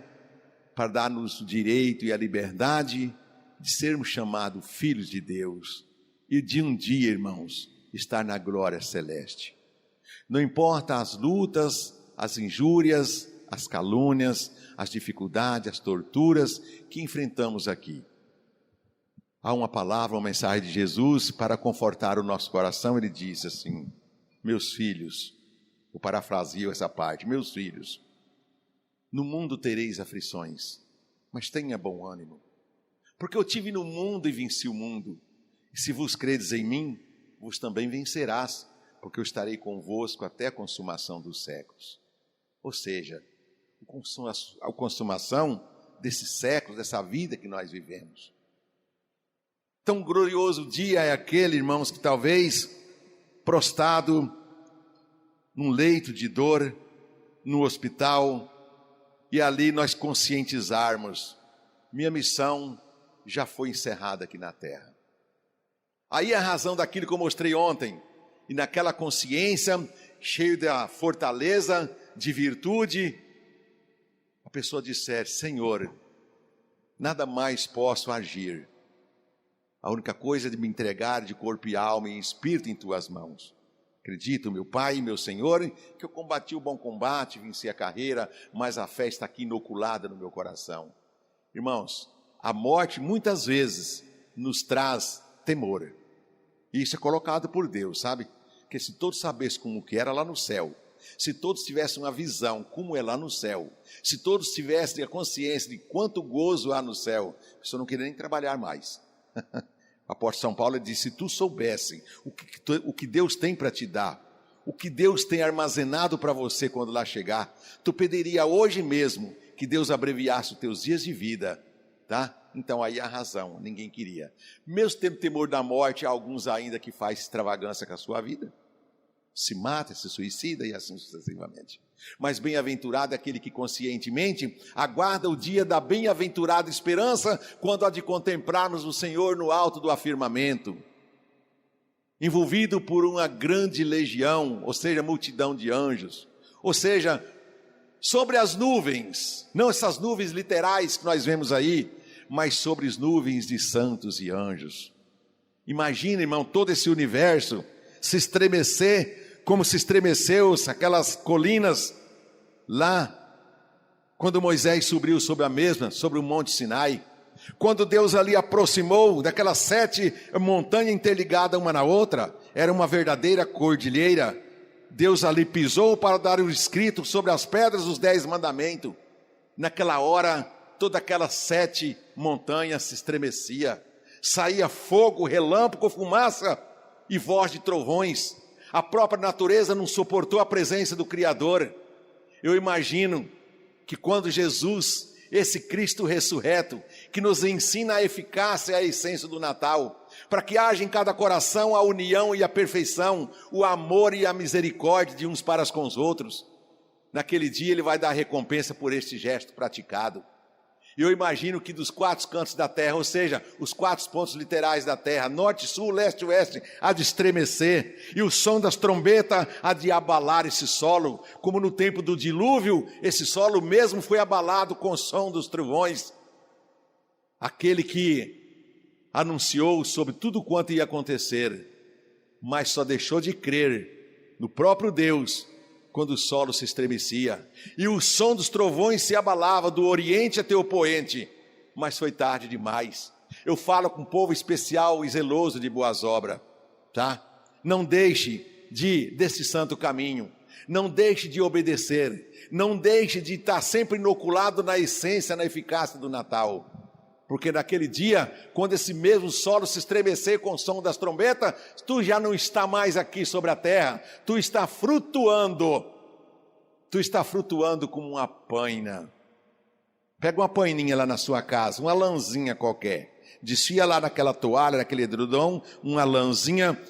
para dar-nos o direito e a liberdade de sermos chamados filhos de Deus e de um dia, irmãos, estar na glória celeste. Não importa as lutas, as injúrias, as calúnias, as dificuldades, as torturas que enfrentamos aqui. Há uma palavra, uma mensagem de Jesus para confortar o nosso coração. Ele diz assim: meus filhos, eu parafraseo essa parte, meus filhos, no mundo tereis aflições, mas tenha bom ânimo, porque eu tive no mundo e venci o mundo, e se vos credes em mim, vos também vencerás, porque eu estarei convosco até a consumação dos séculos. Ou seja, a consumação desses séculos, dessa vida que nós vivemos. Tão glorioso dia é aquele, irmãos, que talvez prostrado num leito de dor, no hospital, e ali nós conscientizarmos, minha missão já foi encerrada aqui na terra. Aí é a razão daquilo que eu mostrei ontem, e naquela consciência, cheio da fortaleza, de virtude, a pessoa disser: Senhor, nada mais posso agir, a única coisa é de me entregar de corpo e alma e espírito em tuas mãos. Acredito, meu Pai e meu Senhor, que eu combati o bom combate, venci a carreira, mas a fé está aqui inoculada no meu coração. Irmãos, a morte muitas vezes nos traz temor, e isso é colocado por Deus, sabe? Que se todos sabessem como que era lá no céu, Se todos tivessem uma visão como é lá no céu, se todos tivessem a consciência de quanto gozo há no céu, a pessoa não queria nem trabalhar mais. O apóstolo São Paulo disse: se tu soubesse o que Deus tem para te dar, o que Deus tem armazenado para você quando lá chegar, tu pediria hoje mesmo que Deus abreviasse os teus dias de vida, tá? Então aí a razão, ninguém queria. Mesmo tendo temor da morte, há alguns ainda que faz extravagância com a sua vida, se mata, se suicida e assim sucessivamente. Mas bem-aventurado é aquele que conscientemente aguarda o dia da bem-aventurada esperança, quando há de contemplarmos o Senhor no alto do afirmamento, envolvido por uma grande legião, ou seja, multidão de anjos, ou seja, sobre as nuvens, não essas nuvens literais que nós vemos aí, mas sobre as nuvens de santos e anjos. Imagina, irmão, todo esse universo se estremecer, como se estremeceu aquelas colinas lá, quando Moisés subiu sobre a mesma, sobre o monte Sinai, quando Deus ali aproximou daquelas 7 montanhas interligadas uma na outra, era uma verdadeira cordilheira. Deus ali pisou para dar o escrito sobre as pedras os 10 mandamentos. Naquela hora, todas aquelas 7 montanhas se estremecia, saía fogo, relâmpago, fumaça e voz de trovões. A própria natureza não suportou a presença do Criador. Eu imagino que quando Jesus, esse Cristo ressurreto, que nos ensina a eficácia e a essência do Natal, para que haja em cada coração a união e a perfeição, o amor e a misericórdia de uns para com os outros, naquele dia ele vai dar recompensa por este gesto praticado. Eu imagino que dos 4 cantos da terra, ou seja, os 4 pontos literais da terra, norte, sul, leste e oeste, há de estremecer, e o som das trombetas há de abalar esse solo, como no tempo do dilúvio, esse solo mesmo foi abalado com o som dos trovões. Aquele que anunciou sobre tudo quanto ia acontecer, mas só deixou de crer no próprio Deus, quando o solo se estremecia, e o som dos trovões se abalava do oriente até o poente, mas foi tarde demais. Eu falo com um povo especial e zeloso de boas obras, tá? Não deixe desse santo caminho, não deixe de obedecer, não deixe de estar sempre inoculado na essência, na eficácia do Natal, porque naquele dia, quando esse mesmo solo se estremecer com o som das trombetas, tu já não está mais aqui sobre a terra, tu está flutuando como uma paina. Pega uma paininha lá na sua casa, uma lãzinha qualquer, desfia lá naquela toalha, naquele edredom, uma lãzinha,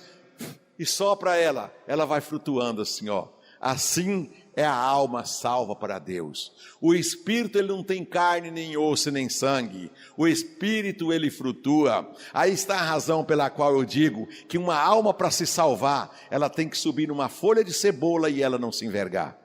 e sopra ela vai flutuando assim, ó. Assim é a alma salva para Deus. O Espírito, ele não tem carne, nem osso, nem sangue. O Espírito, ele flutua. Aí está a razão pela qual eu digo que uma alma, para se salvar, ela tem que subir numa folha de cebola e ela não se envergar.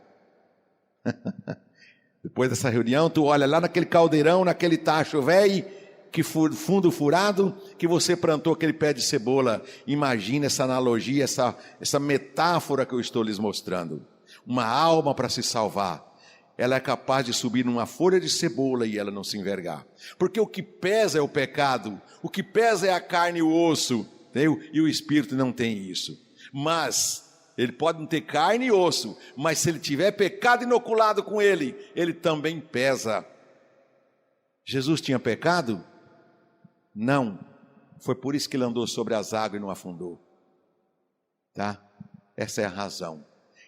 Depois dessa reunião, tu olha lá naquele caldeirão, naquele tacho velho, que fundo furado, que você plantou aquele pé de cebola. Imagina essa analogia, essa metáfora que eu estou lhes mostrando. Uma alma, para se salvar, ela é capaz de subir numa folha de cebola e ela não se envergar, porque o que pesa é o pecado, o que pesa é a carne e o osso, entendeu? E o Espírito não tem isso. Mas ele pode não ter carne e osso, mas se ele tiver pecado inoculado com ele, ele também pesa. Jesus tinha pecado? Não. Foi por isso que ele andou sobre as águas e não afundou, tá? Essa é a razão.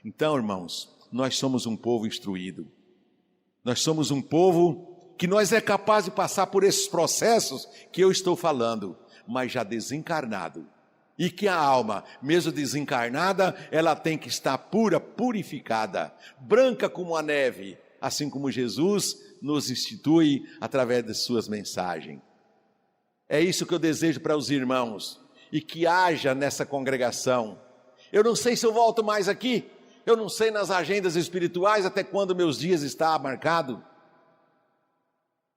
Então, irmãos, nós somos um povo instruído, nós somos um povo que nós é capaz de passar por esses processos que eu estou falando, mas já desencarnado, e que a alma, mesmo desencarnada, ela tem que estar pura, purificada, branca como a neve, assim como Jesus nos institui através de suas mensagens. É isso que eu desejo para os irmãos, e que haja nessa congregação. Eu não sei se eu volto mais aqui, eu não sei nas agendas espirituais até quando meus dias está marcado.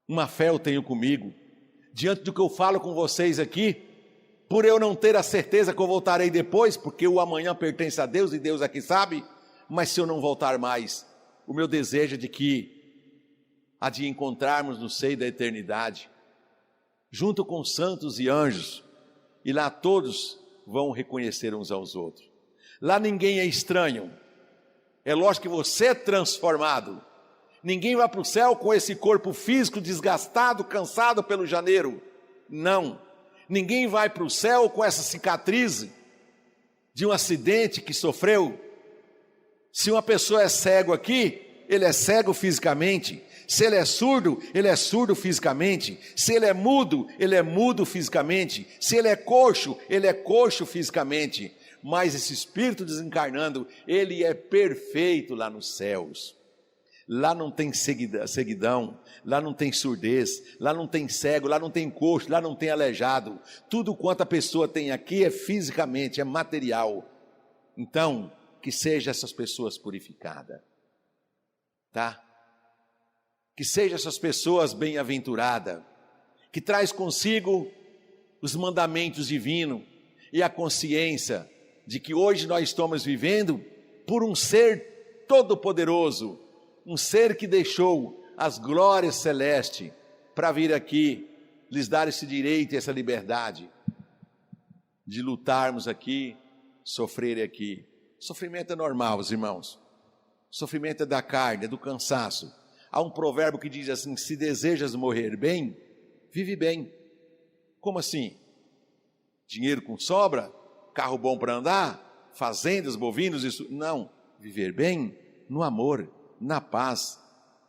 Uma fé eu tenho comigo, diante do que eu falo com vocês aqui, por eu não ter a certeza que eu voltarei depois, porque o amanhã pertence a Deus e Deus aqui sabe, mas se eu não voltar mais, o meu desejo é de que há de encontrarmos no seio da eternidade, junto com santos e anjos, e lá todos vão reconhecer uns aos outros. Lá ninguém é estranho, É lógico que você é transformado. Ninguém vai para o céu com esse corpo físico desgastado, cansado pelo janeiro. Não. Ninguém vai para o céu com essa cicatriz de um acidente que sofreu. Se uma pessoa é cego aqui, ele é cego fisicamente. Se ele é surdo fisicamente. Se ele é mudo fisicamente. Se ele é coxo fisicamente. Mas esse espírito desencarnando, ele é perfeito lá nos céus. Lá não tem ceguidão, lá não tem surdez, lá não tem cego, lá não tem coxo, lá não tem aleijado. Tudo quanto a pessoa tem aqui é fisicamente, é material. Então, que seja essas pessoas purificadas, tá? Que seja essas pessoas bem-aventuradas, que traz consigo os mandamentos divinos e a consciência de que hoje nós estamos vivendo por um ser todo-poderoso, um ser que deixou as glórias celestes para vir aqui, lhes dar esse direito e essa liberdade de lutarmos aqui, sofrer aqui. Sofrimento é normal, os irmãos. Sofrimento é da carne, é do cansaço. Há um provérbio que diz assim: se desejas morrer bem, vive bem. Como assim? Dinheiro com sobra? Carro bom para andar? Fazendas, bovinos? Isso? Não. Viver bem no amor, na paz,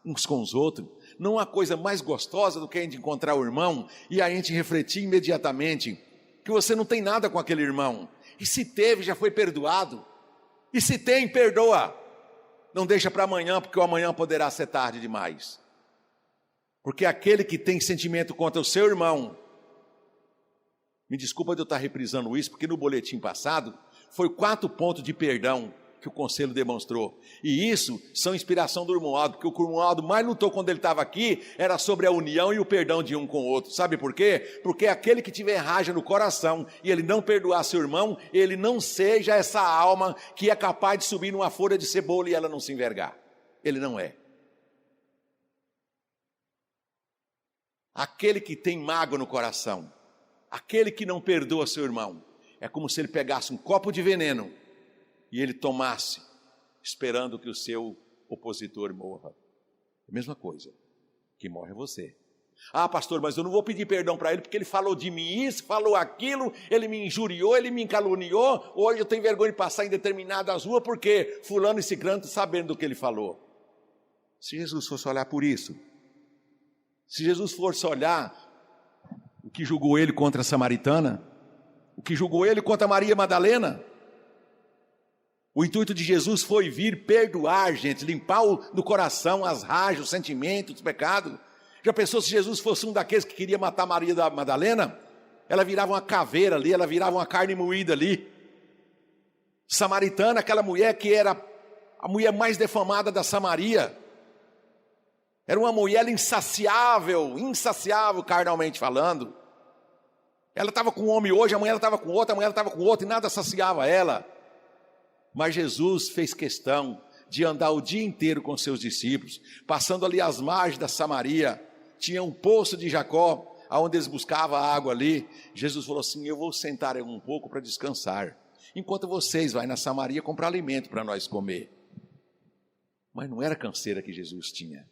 uns com os outros. Não há coisa mais gostosa do que a gente encontrar o irmão e a gente refletir imediatamente que você não tem nada com aquele irmão. E se teve, já foi perdoado. E se tem, perdoa. Não deixa para amanhã, porque o amanhã poderá ser tarde demais. Porque aquele que tem sentimento contra o seu irmão, me desculpa de eu estar reprisando isso, porque no boletim passado foi 4 pontos de perdão que o conselho demonstrou. E isso são inspiração do irmão Aldo, porque o irmão Aldo mais lutou quando ele estava aqui, era sobre a união e o perdão de um com o outro. Sabe por quê? Porque aquele que tiver raja no coração e ele não perdoar seu irmão, ele não seja essa alma que é capaz de subir numa folha de cebola e ela não se envergar. Ele não é. Aquele que tem mágoa no coração, aquele que não perdoa seu irmão, é como se ele pegasse um copo de veneno e ele tomasse, esperando que o seu opositor morra. É a mesma coisa, que morre você. Ah, pastor, mas eu não vou pedir perdão para ele, porque ele falou de mim isso, falou aquilo, ele me injuriou, ele me caluniou, hoje eu tenho vergonha de passar em determinadas ruas, porque fulano e ciclano estão sabendo do que ele falou. Se Jesus fosse olhar por isso, se Jesus fosse olhar o que julgou ele contra a samaritana, o que julgou ele contra Maria Madalena, o intuito de Jesus foi vir perdoar, gente, limpar do coração as rajas, os sentimentos, os pecados. Já pensou se Jesus fosse um daqueles que queria matar Maria da Madalena? Ela virava uma caveira ali, ela virava uma carne moída ali. Samaritana, aquela mulher que era a mulher mais defamada da Samaria. Era uma mulher insaciável carnalmente falando. Ela estava com um homem hoje, amanhã ela estava com outro, amanhã ela estava com outro, e nada saciava ela. Mas Jesus fez questão de andar o dia inteiro com seus discípulos, passando ali às margens da Samaria. Tinha um poço de Jacó, onde eles buscavam água ali. Jesus falou assim: eu vou sentar um pouco para descansar, enquanto vocês vão na Samaria comprar alimento para nós comer. Mas não era canseira que Jesus tinha.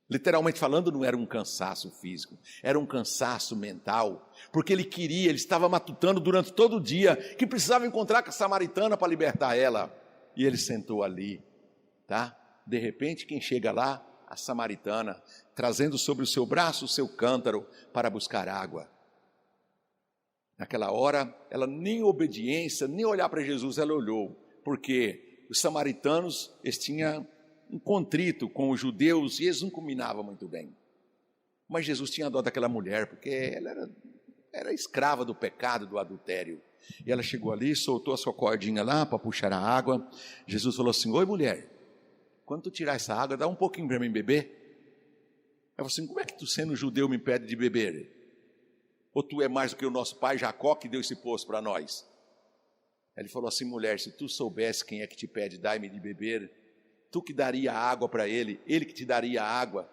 Literalmente falando, não era um cansaço físico, era um cansaço mental, porque ele estava matutando durante todo o dia, que precisava encontrar com a samaritana para libertar ela, e ele sentou ali, tá? De repente, quem chega lá? A samaritana, trazendo sobre o seu braço o seu cântaro para buscar água. Naquela hora, ela nem obediência, nem olhar para Jesus, ela olhou, porque os samaritanos, eles tinham um contrito com os judeus, e eles não combinavam muito bem. Mas Jesus tinha dó daquela mulher, porque ela era escrava do pecado, do adultério. E ela chegou ali, soltou a sua cordinha lá para puxar a água. Jesus falou assim: oi mulher, quando tu tirar essa água, dá um pouquinho para mim beber. Ela falou assim: como é que tu, sendo judeu, me impede de beber? Ou tu é mais do que o nosso pai Jacó, que deu esse poço para nós? Ele falou assim: mulher, se tu soubesse quem é que te pede, dai-me de beber, tu que daria água para ele que te daria água,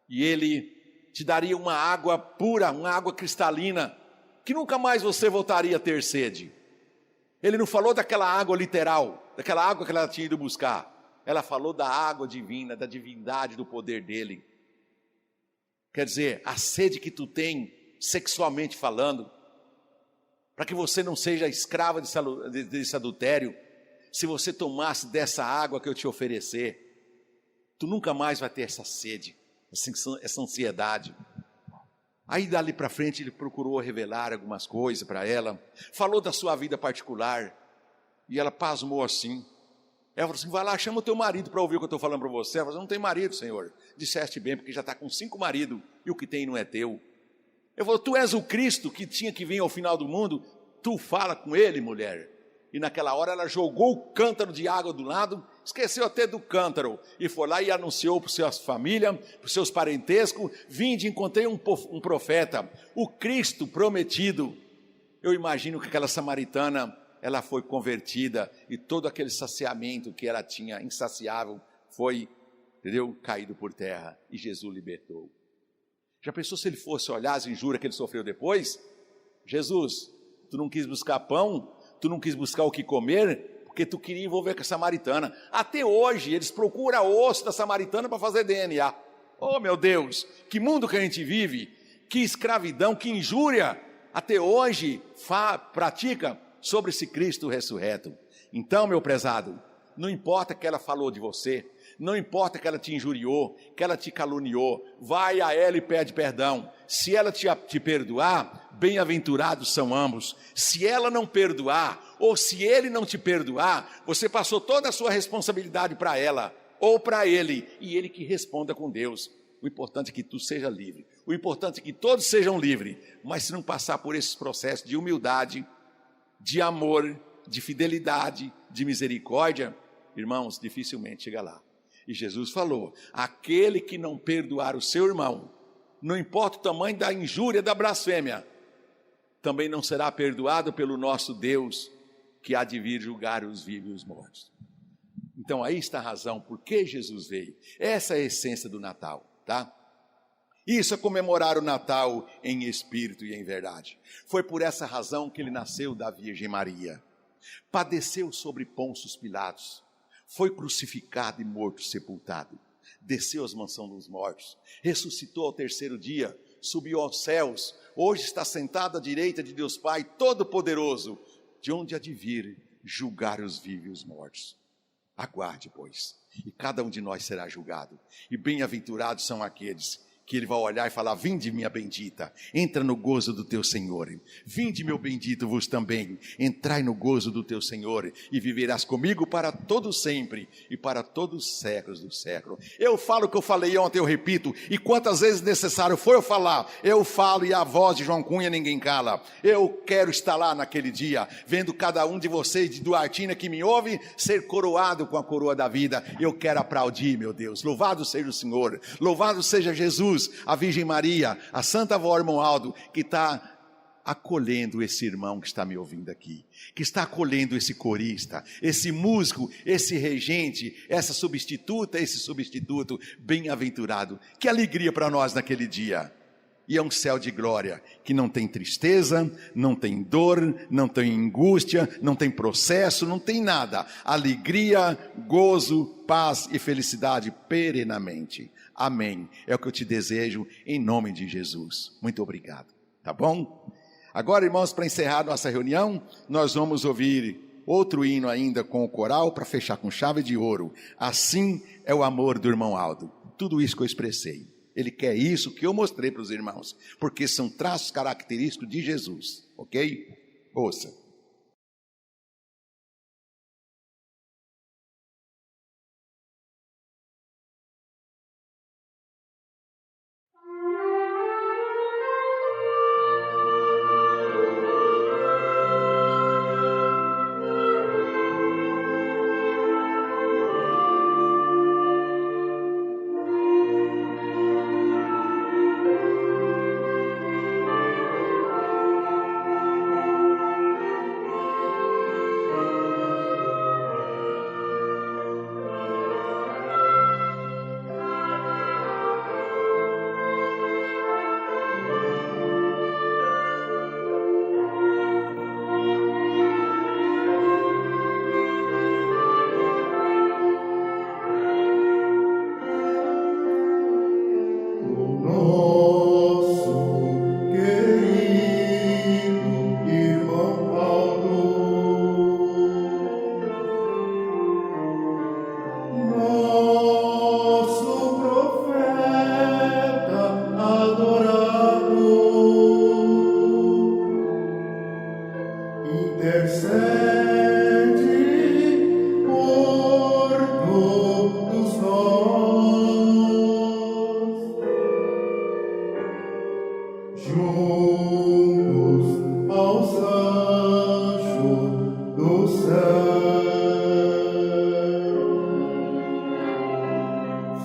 e ele te daria uma água pura, uma água cristalina, que nunca mais você voltaria a ter sede. Ele não falou daquela água literal, daquela água que ela tinha ido buscar. ela falou da água divina, da divindade, do poder dele. Quer dizer, a sede que tu tem, sexualmente falando, para que você não seja escrava desse adultério, se você tomasse dessa água que eu te oferecer, tu nunca mais vai ter essa sede, essa ansiedade. Aí dali para frente ele procurou revelar algumas coisas para ela, falou da sua vida particular, e ela pasmou assim. Ela falou assim: vai lá, chama o teu marido para ouvir o que eu estou falando para você. Ela falou: não tem marido, Senhor. Disseste bem, porque já está com 5 maridos, e o que tem não é teu. Ele falou: tu és o Cristo que tinha que vir ao final do mundo, tu fala com ele, mulher. E naquela hora ela jogou o cântaro de água do lado, esqueceu até do cântaro, e foi lá e anunciou para sua família, para os seus parentescos: vinde, encontrei um profeta, o Cristo prometido. Eu imagino que aquela samaritana, ela foi convertida, e todo aquele saciamento que ela tinha, insaciável, foi, entendeu, caído por terra, e Jesus libertou. Já pensou se ele fosse olhar as injúrias que ele sofreu depois? Jesus, tu não quis buscar pão, tu não quis buscar o que comer, porque tu queria envolver com a samaritana. Até hoje eles procuram o osso da samaritana para fazer DNA. Oh meu Deus, que mundo que a gente vive, que escravidão, que injúria, até hoje pratica sobre esse Cristo ressurreto. Então, meu prezado, não importa que ela falou de você, não importa que ela te injuriou, que ela te caluniou, vai a ela e pede perdão. Se ela te perdoar, bem-aventurados são ambos. Se ela não perdoar, ou se ele não te perdoar, você passou toda a sua responsabilidade para ela, ou para ele, e ele que responda com Deus. O importante é que tu seja livre, o importante é que todos sejam livres, mas se não passar por esses processos de humildade, de amor, de fidelidade, de misericórdia, irmãos, dificilmente chega lá. E Jesus falou: aquele que não perdoar o seu irmão, não importa o tamanho da injúria, da blasfêmia, também não será perdoado pelo nosso Deus, que há de vir julgar os vivos e os mortos. Então aí está a razão por que Jesus veio. Essa é a essência do Natal, tá? Isso é comemorar o Natal em espírito e em verdade. Foi por essa razão que ele nasceu da Virgem Maria, padeceu sobre Pôncio Pilatos, foi crucificado e morto, sepultado, desceu às mansões dos mortos, ressuscitou ao 3º dia, subiu aos céus, hoje está sentado à direita de Deus Pai Todo-Poderoso, de onde há de vir julgar os vivos e os mortos. Aguarde, pois, e cada um de nós será julgado, e bem-aventurados são aqueles que ele vai olhar e falar: vinde, minha bendita, entra no gozo do teu Senhor. Vinde, meu bendito, vos também, entrai no gozo do teu Senhor, e viverás comigo para todo sempre, e para todos os séculos do século. Eu falo o que eu falei ontem, eu repito, e quantas vezes necessário for eu falar, eu falo, e a voz de João Cunha ninguém cala. Eu quero estar lá naquele dia, vendo cada um de vocês de Duartina que me ouve, ser coroado com a coroa da vida. Eu quero aplaudir, meu Deus. Louvado seja o Senhor, louvado seja Jesus, a Virgem Maria, a Santa Avó Irmão-Aldo, que está acolhendo esse irmão que está me ouvindo aqui, que está acolhendo esse corista, esse músico, esse regente, essa substituta, esse substituto. Bem-aventurado, que alegria para nós naquele dia. E é um céu de glória, que não tem tristeza, não tem dor, não tem angústia, não tem processo, não tem nada. Alegria, gozo, paz e felicidade perenamente. Amém. É o que eu te desejo em nome de Jesus. Muito obrigado. Tá bom? Agora, irmãos, para encerrar nossa reunião, nós vamos ouvir outro hino ainda com o coral para fechar com chave de ouro. Assim é o amor do irmão Aldo. Tudo isso que eu expressei. Ele quer isso que eu mostrei para os irmãos, porque são traços característicos de Jesus. Ok? Ouça.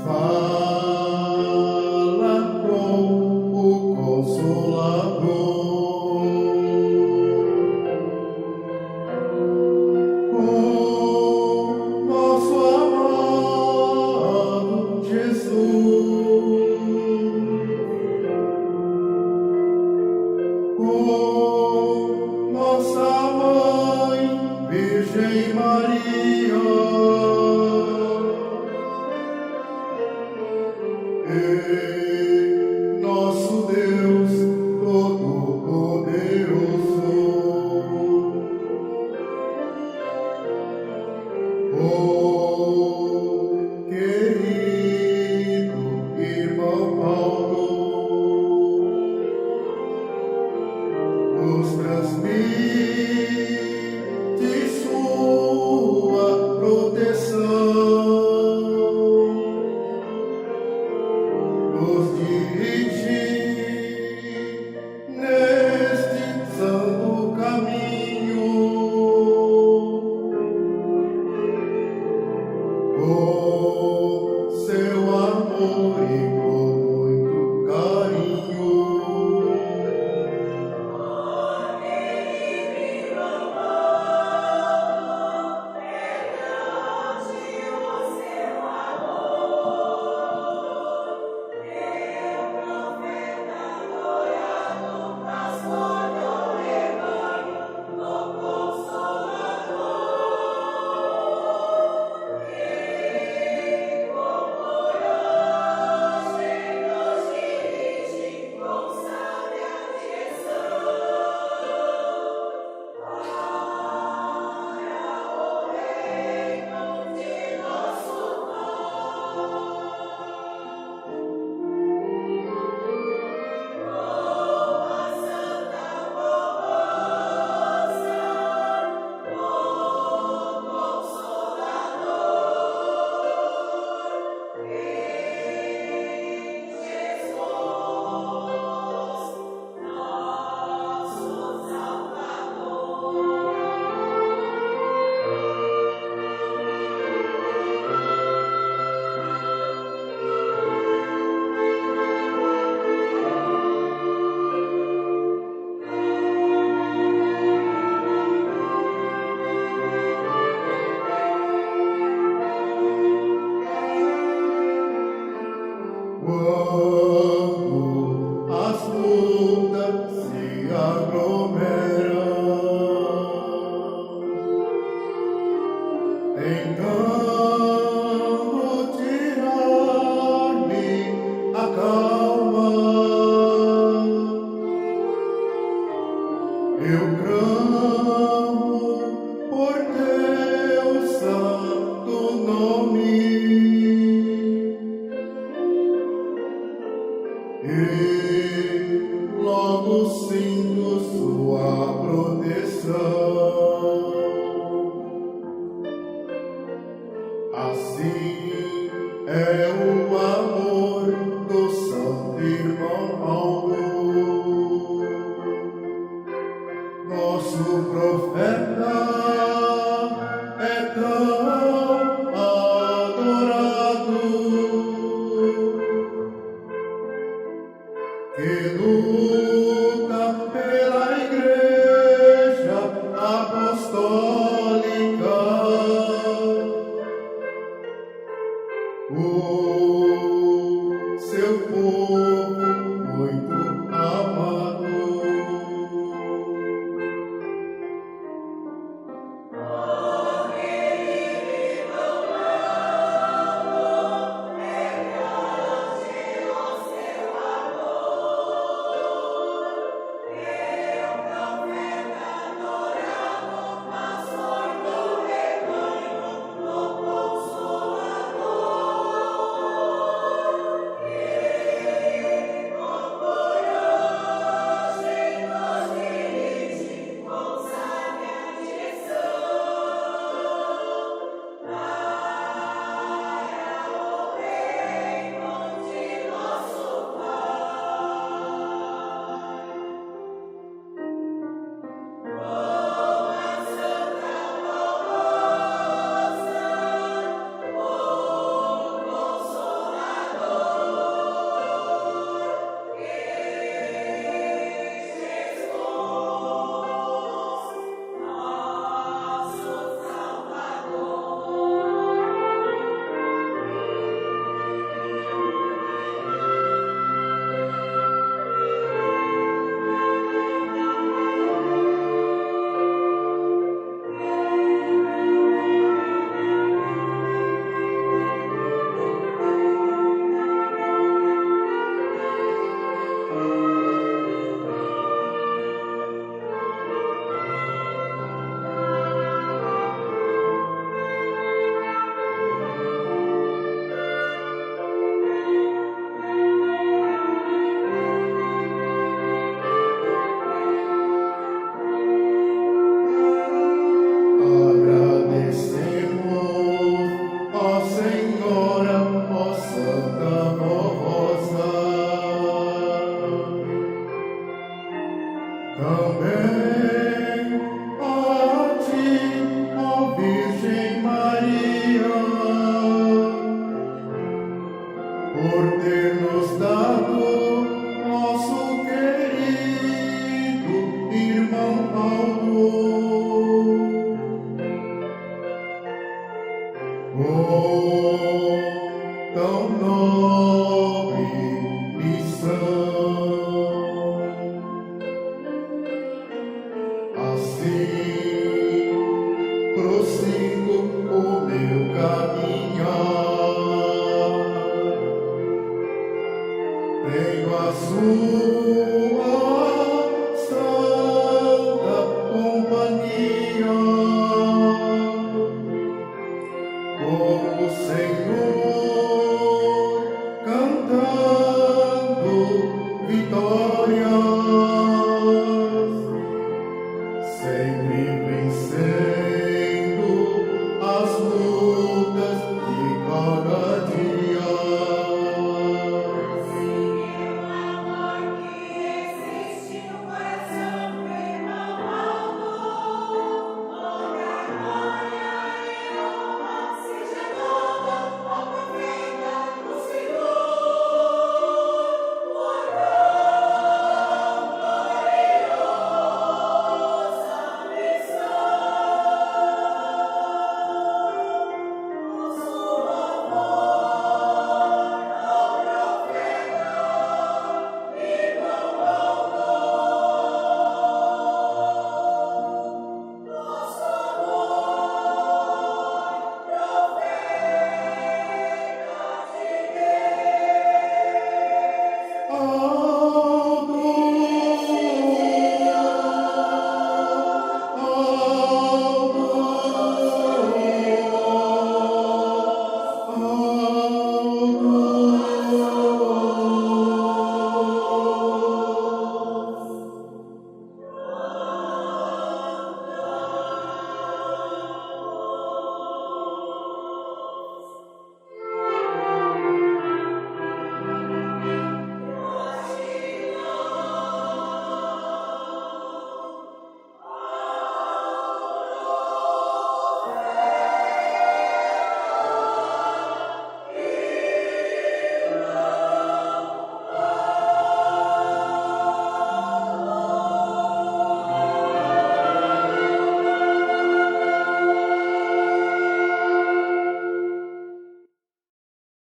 Fala com o Consolador, com nosso amado Jesus, com nossa Mãe, Virgem Maria. Nosso Deus Todo-Poderoso, oh querido irmão Paulo, nos transmite sua proteção, nos dirige neste santo caminho, com seu amor e com muito carinho. Quando as lutas se aglomeram, tentando tirar-me a calma, eu clamo por teu santo nome. E logo sinto sua proteção. Assim é o amor do santo irmão Paulo, nosso profeta é tão adorado, que luta pela Igreja Apostólica, o seu povo muito amado. por ter nos dado nosso querido irmão Paulo. Oh, tão nobre missão. Assim prossigo o meu caminhar. Tenho a sua santa companhia. Com o Senhor cantando vitórias, sempre vencendo as lutas de cada dia.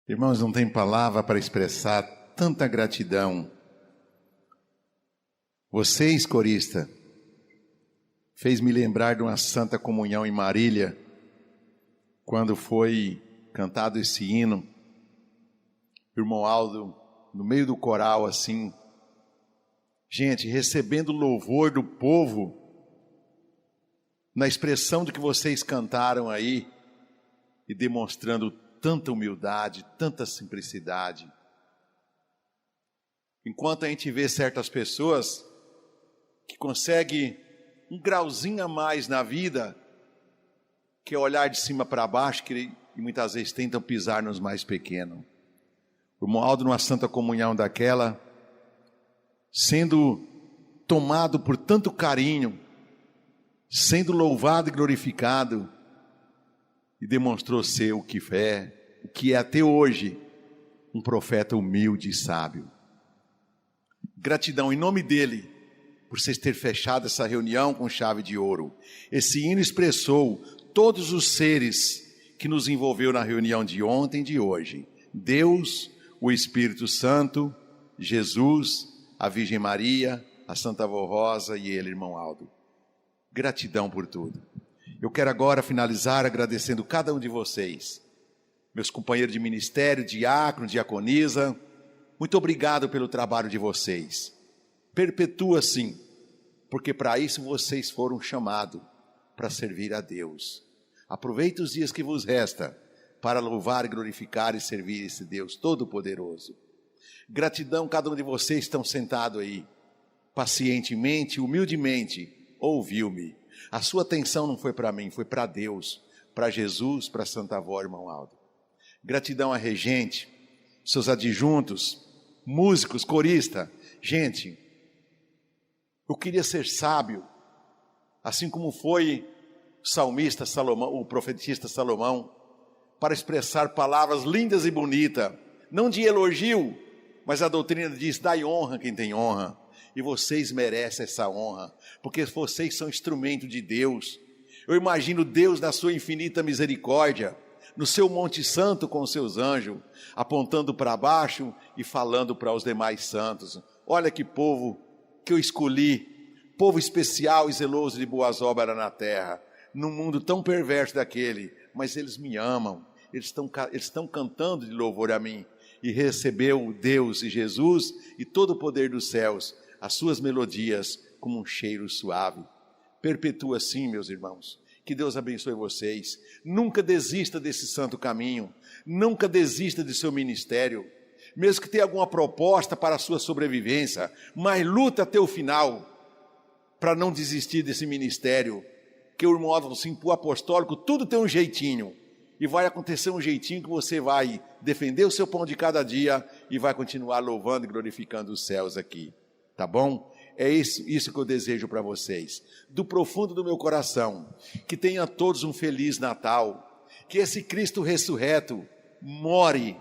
Irmãos, não tem palavra para expressar tanta gratidão. Vocês, corista, fez-me lembrar de uma santa comunhão em Marília, quando foi cantado esse hino. O irmão Aldo, no meio do coral, assim, gente, recebendo louvor do povo, na expressão do que vocês cantaram aí, e demonstrando tanta humildade, tanta simplicidade. Enquanto a gente vê certas pessoas que conseguem um grauzinho a mais na vida, que é olhar de cima para baixo, e muitas vezes tentam pisar nos mais pequenos. O irmão Aldo, numa santa comunhão daquela, sendo tomado por tanto carinho, sendo louvado e glorificado, e demonstrou ser o que é até hoje, um profeta humilde e sábio. Gratidão em nome dele, por vocês terem fechado essa reunião com chave de ouro. Esse hino expressou todos os seres que nos envolveu na reunião de ontem e de hoje. Deus, o Espírito Santo, Jesus, a Virgem Maria, a Santa Avó Rosa e ele, irmão Aldo. Gratidão por tudo. Eu quero agora finalizar agradecendo cada um de vocês, meus companheiros de ministério, diácono, diaconisa. Muito obrigado pelo trabalho de vocês. Perpetua assim, porque para isso vocês foram chamados, para servir a Deus. Aproveite os dias que vos resta para louvar, glorificar e servir esse Deus Todo-Poderoso. Gratidão, cada um de vocês estão sentados aí, pacientemente, humildemente, ouviu-me. A sua atenção não foi para mim, foi para Deus, para Jesus, para Santa Avó, irmão Aldo. Gratidão a regente, seus adjuntos, músicos, corista. Gente, eu queria ser sábio, assim como foi o salmista Salomão, o profetista Salomão, para expressar palavras lindas e bonitas não de elogio, mas a doutrina diz: dai honra a quem tem honra, e vocês merecem essa honra, porque vocês são instrumento de Deus. Eu imagino Deus na sua infinita misericórdia, no seu Monte Santo com os seus anjos, apontando para baixo e falando para os demais santos: olha que povo que eu escolhi, povo especial e zeloso de boas obras na terra, num mundo tão perverso daquele, mas eles me amam, eles estão cantando de louvor a mim, e recebeu Deus e Jesus e todo o poder dos céus, as suas melodias como um cheiro suave. Perpetua assim, meus irmãos. Que Deus abençoe vocês. Nunca desista desse santo caminho. Nunca desista de seu ministério. Mesmo que tenha alguma proposta para a sua sobrevivência, mas luta até o final para não desistir desse ministério. Que o irmão assim, o apostólico, tudo tem um jeitinho. E vai acontecer um jeitinho que você vai defender o seu pão de cada dia e vai continuar louvando e glorificando os céus aqui. Tá bom? É isso que eu desejo para vocês. Do profundo do meu coração, que tenham todos um feliz Natal. Que esse Cristo ressurreto more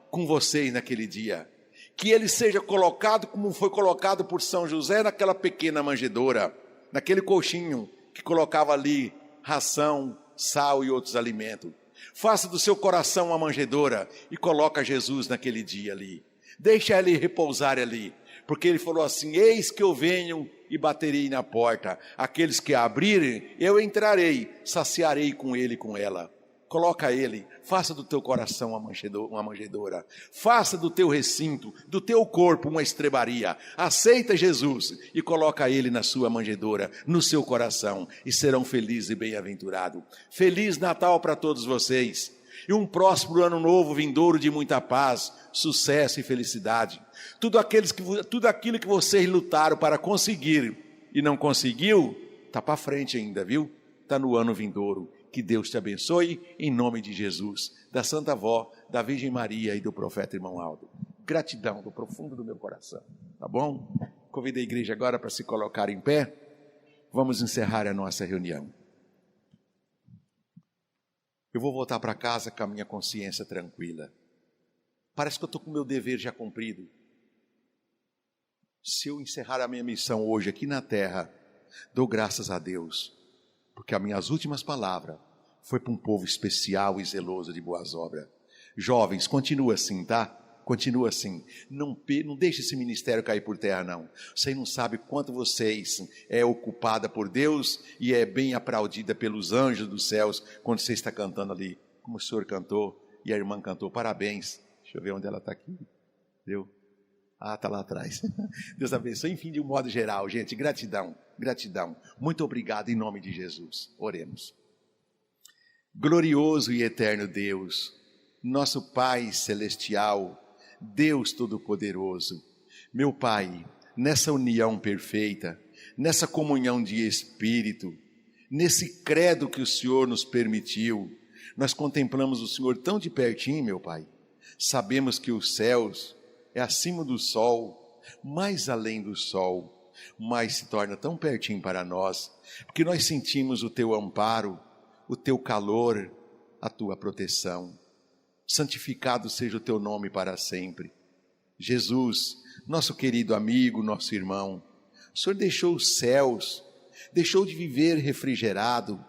com vocês naquele dia. Que ele seja colocado como foi colocado por São José naquela pequena manjedoura, naquele coxinho que colocava ali ração, sal e outros alimentos. Faça do seu coração uma manjedoura e coloca Jesus naquele dia ali. Deixa ele repousar ali. Porque ele falou assim: eis que eu venho e baterei na porta. Aqueles que abrirem, eu entrarei, saciarei com ele e com ela. Coloca ele, faça do teu coração uma manjedoura. Faça do teu recinto, do teu corpo uma estrebaria. Aceita Jesus e coloca ele na sua manjedoura, no seu coração. E serão felizes e bem-aventurados. Feliz Natal para todos vocês. E um próspero ano novo vindouro de muita paz, sucesso e felicidade. Tudo aquilo que vocês lutaram para conseguir e não conseguiu, está para frente ainda, viu? Está no ano vindouro. Que Deus te abençoe, em nome de Jesus, da Santa Avó, da Virgem Maria e do profeta irmão Aldo. Gratidão do profundo do meu coração, tá bom? Convido a igreja agora para se colocar em pé. Vamos encerrar a nossa reunião. Eu vou voltar para casa com a minha consciência tranquila. Parece que eu estou com o meu dever já cumprido. Se eu encerrar a minha missão hoje aqui na terra, dou graças a Deus, porque as minhas últimas palavras foi para um povo especial e zeloso de boas obras. Jovens, continua assim, tá? Continua assim. Não deixe esse ministério cair por terra, não. Você não sabe quanto vocês é ocupada por Deus e é bem aplaudida pelos anjos dos céus quando você está cantando ali, como o senhor cantou e a irmã cantou. Parabéns. Deixa eu ver onde ela está aqui. Viu? Ah, está lá atrás. Deus abençoe. Enfim, de um modo geral, gente, gratidão, gratidão. Muito obrigado em nome de Jesus. Oremos. Glorioso e eterno Deus, nosso Pai celestial, Deus Todo-Poderoso, meu Pai, nessa união perfeita, nessa comunhão de Espírito, nesse credo que o Senhor nos permitiu, nós contemplamos o Senhor tão de pertinho, meu Pai. Sabemos que os céus é acima do sol, mais além do sol, mas se torna tão pertinho para nós, porque nós sentimos o Teu amparo, o Teu calor, a Tua proteção. Santificado seja o Teu nome para sempre. Jesus, nosso querido amigo, nosso irmão, o Senhor deixou os céus, deixou de viver refrigerado,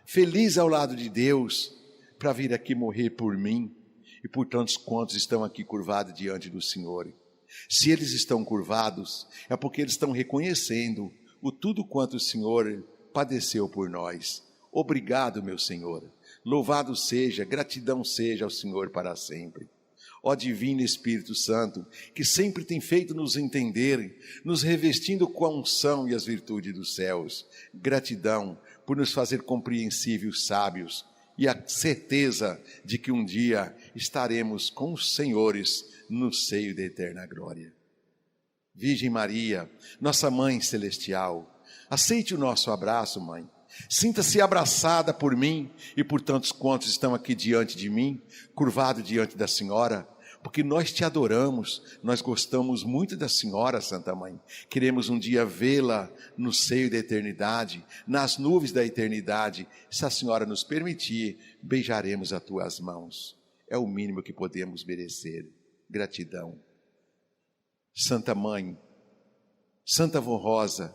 feliz ao lado de Deus, para vir aqui morrer por mim e por tantos quantos estão aqui curvados diante do Senhor. Se eles estão curvados, é porque eles estão reconhecendo o tudo quanto o Senhor padeceu por nós. Obrigado, meu Senhor. Louvado seja, gratidão seja ao Senhor para sempre. Ó Divino Espírito Santo, que sempre tem feito nos entender, nos revestindo com a unção e as virtudes dos céus. Gratidão por nos fazer compreensíveis, sábios, e a certeza de que um dia estaremos com os senhores no seio da eterna glória. Virgem Maria, nossa Mãe Celestial, aceite o nosso abraço, Mãe. Sinta-se abraçada por mim e por tantos quantos estão aqui diante de mim, curvado diante da Senhora, porque nós te adoramos, nós gostamos muito da Senhora, Santa Mãe. Queremos um dia vê-la no seio da eternidade, nas nuvens da eternidade. Se a Senhora nos permitir, beijaremos as tuas mãos. É o mínimo que podemos merecer. Gratidão. Santa Mãe, Santa Vó Rosa,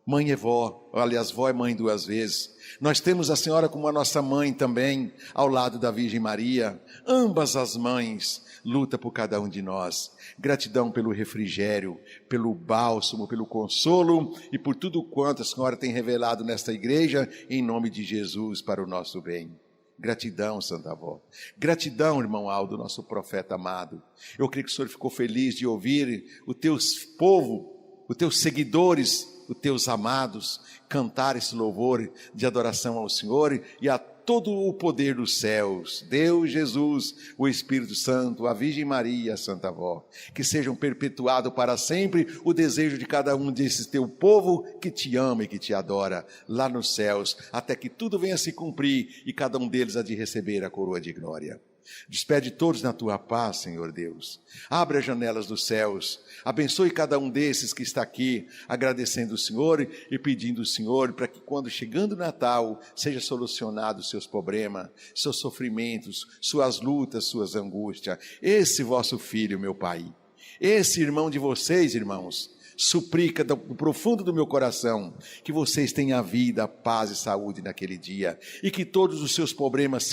Mãe é vó, aliás, vó é mãe duas vezes. Nós temos a Senhora como a nossa mãe também, ao lado da Virgem Maria. Ambas as mães lutam por cada um de nós. Gratidão pelo refrigério, pelo bálsamo, pelo consolo e por tudo quanto a Senhora tem revelado nesta igreja, em nome de Jesus, para o nosso bem. Gratidão, Santa Avó. Gratidão, irmão Aldo, nosso profeta amado. Eu creio que o Senhor ficou feliz de ouvir o teu povo, os teus seguidores, os teus amados, cantar esse louvor de adoração ao Senhor e a todo o poder dos céus, Deus, Jesus, o Espírito Santo, a Virgem Maria, a Santa Avó, que sejam perpetuado para sempre o desejo de cada um desses teu povo que te ama e que te adora lá nos céus, até que tudo venha se cumprir e cada um deles há de receber a coroa de glória. Despede todos na tua paz, Senhor Deus. Abre as janelas dos céus, abençoe cada um desses que está aqui, agradecendo o Senhor e pedindo o Senhor para que quando chegando o Natal, seja solucionado os seus problemas, seus sofrimentos, suas lutas, suas angústias. Esse vosso filho, meu Pai, esse irmão de vocês, irmãos, suplica do profundo do meu coração que vocês tenham vida, paz e saúde naquele dia e que todos os seus problemas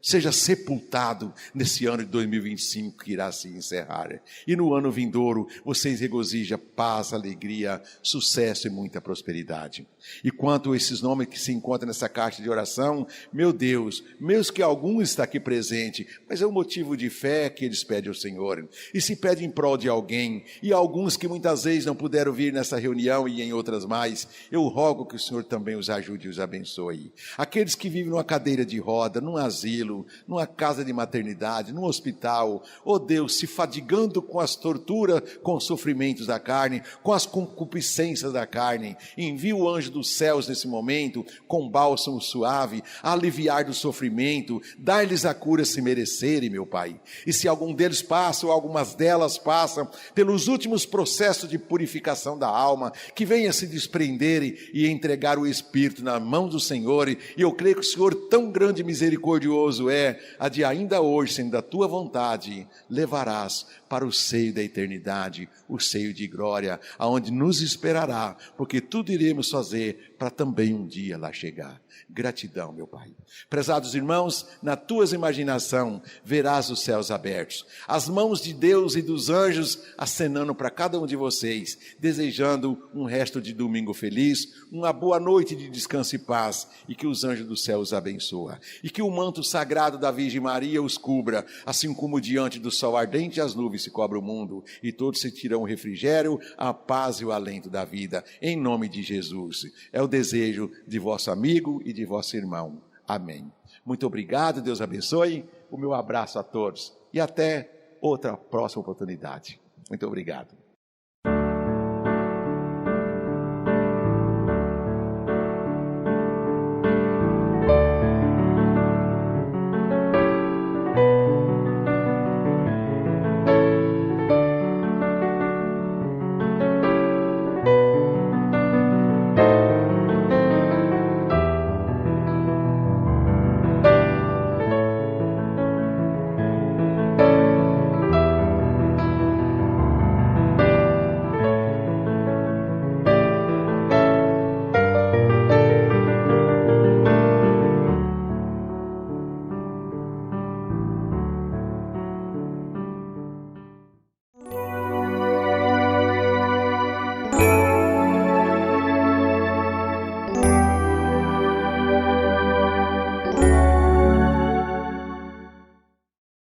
seja sepultado nesse ano de 2025 que irá se encerrar. E no ano vindouro, vocês regozijam paz, alegria, sucesso e muita prosperidade. E quanto a esses nomes que se encontram nessa caixa de oração, meu Deus, mesmo que algum está aqui presente, mas é um motivo de fé que eles pedem ao Senhor. E se pedem em prol de alguém, e alguns que muitas vezes não puderam vir nessa reunião e em outras mais, eu rogo que o Senhor também os ajude e os abençoe. Aqueles que vivem numa cadeira de roda, num asilo, numa casa de maternidade, num hospital, oh Deus, se fadigando com as torturas, com os sofrimentos da carne, com as concupiscências da carne, envia o anjo dos céus nesse momento, com bálsamo suave, a aliviar do sofrimento, dar-lhes a cura se merecerem, meu Pai. E se algum deles passa, ou algumas delas passam, pelos últimos processos de purificação da alma, que venha se desprenderem e entregar o Espírito na mão do Senhor, e eu creio que o Senhor, tão grande e misericordioso a de ainda hoje, sendo da tua vontade, levarás para o seio da eternidade, o seio de glória, aonde nos esperará, porque tudo iremos fazer para também um dia lá chegar. Gratidão, meu Pai. Prezados irmãos, na tua imaginação verás os céus abertos, as mãos de Deus e dos anjos acenando para cada um de vocês, desejando um resto de domingo feliz, uma boa noite de descanso e paz, e que os anjos do céu os abençoem, e que o manto sagrado da Virgem Maria os cubra, assim como diante do sol ardente as nuvens se cobre o mundo, e todos sentirão o refrigério, a paz e o alento da vida, em nome de Jesus. É o desejo de vosso amigo e de vosso irmão. Amém. Muito obrigado, Deus abençoe, o meu abraço a todos, e até outra próxima oportunidade. Muito obrigado.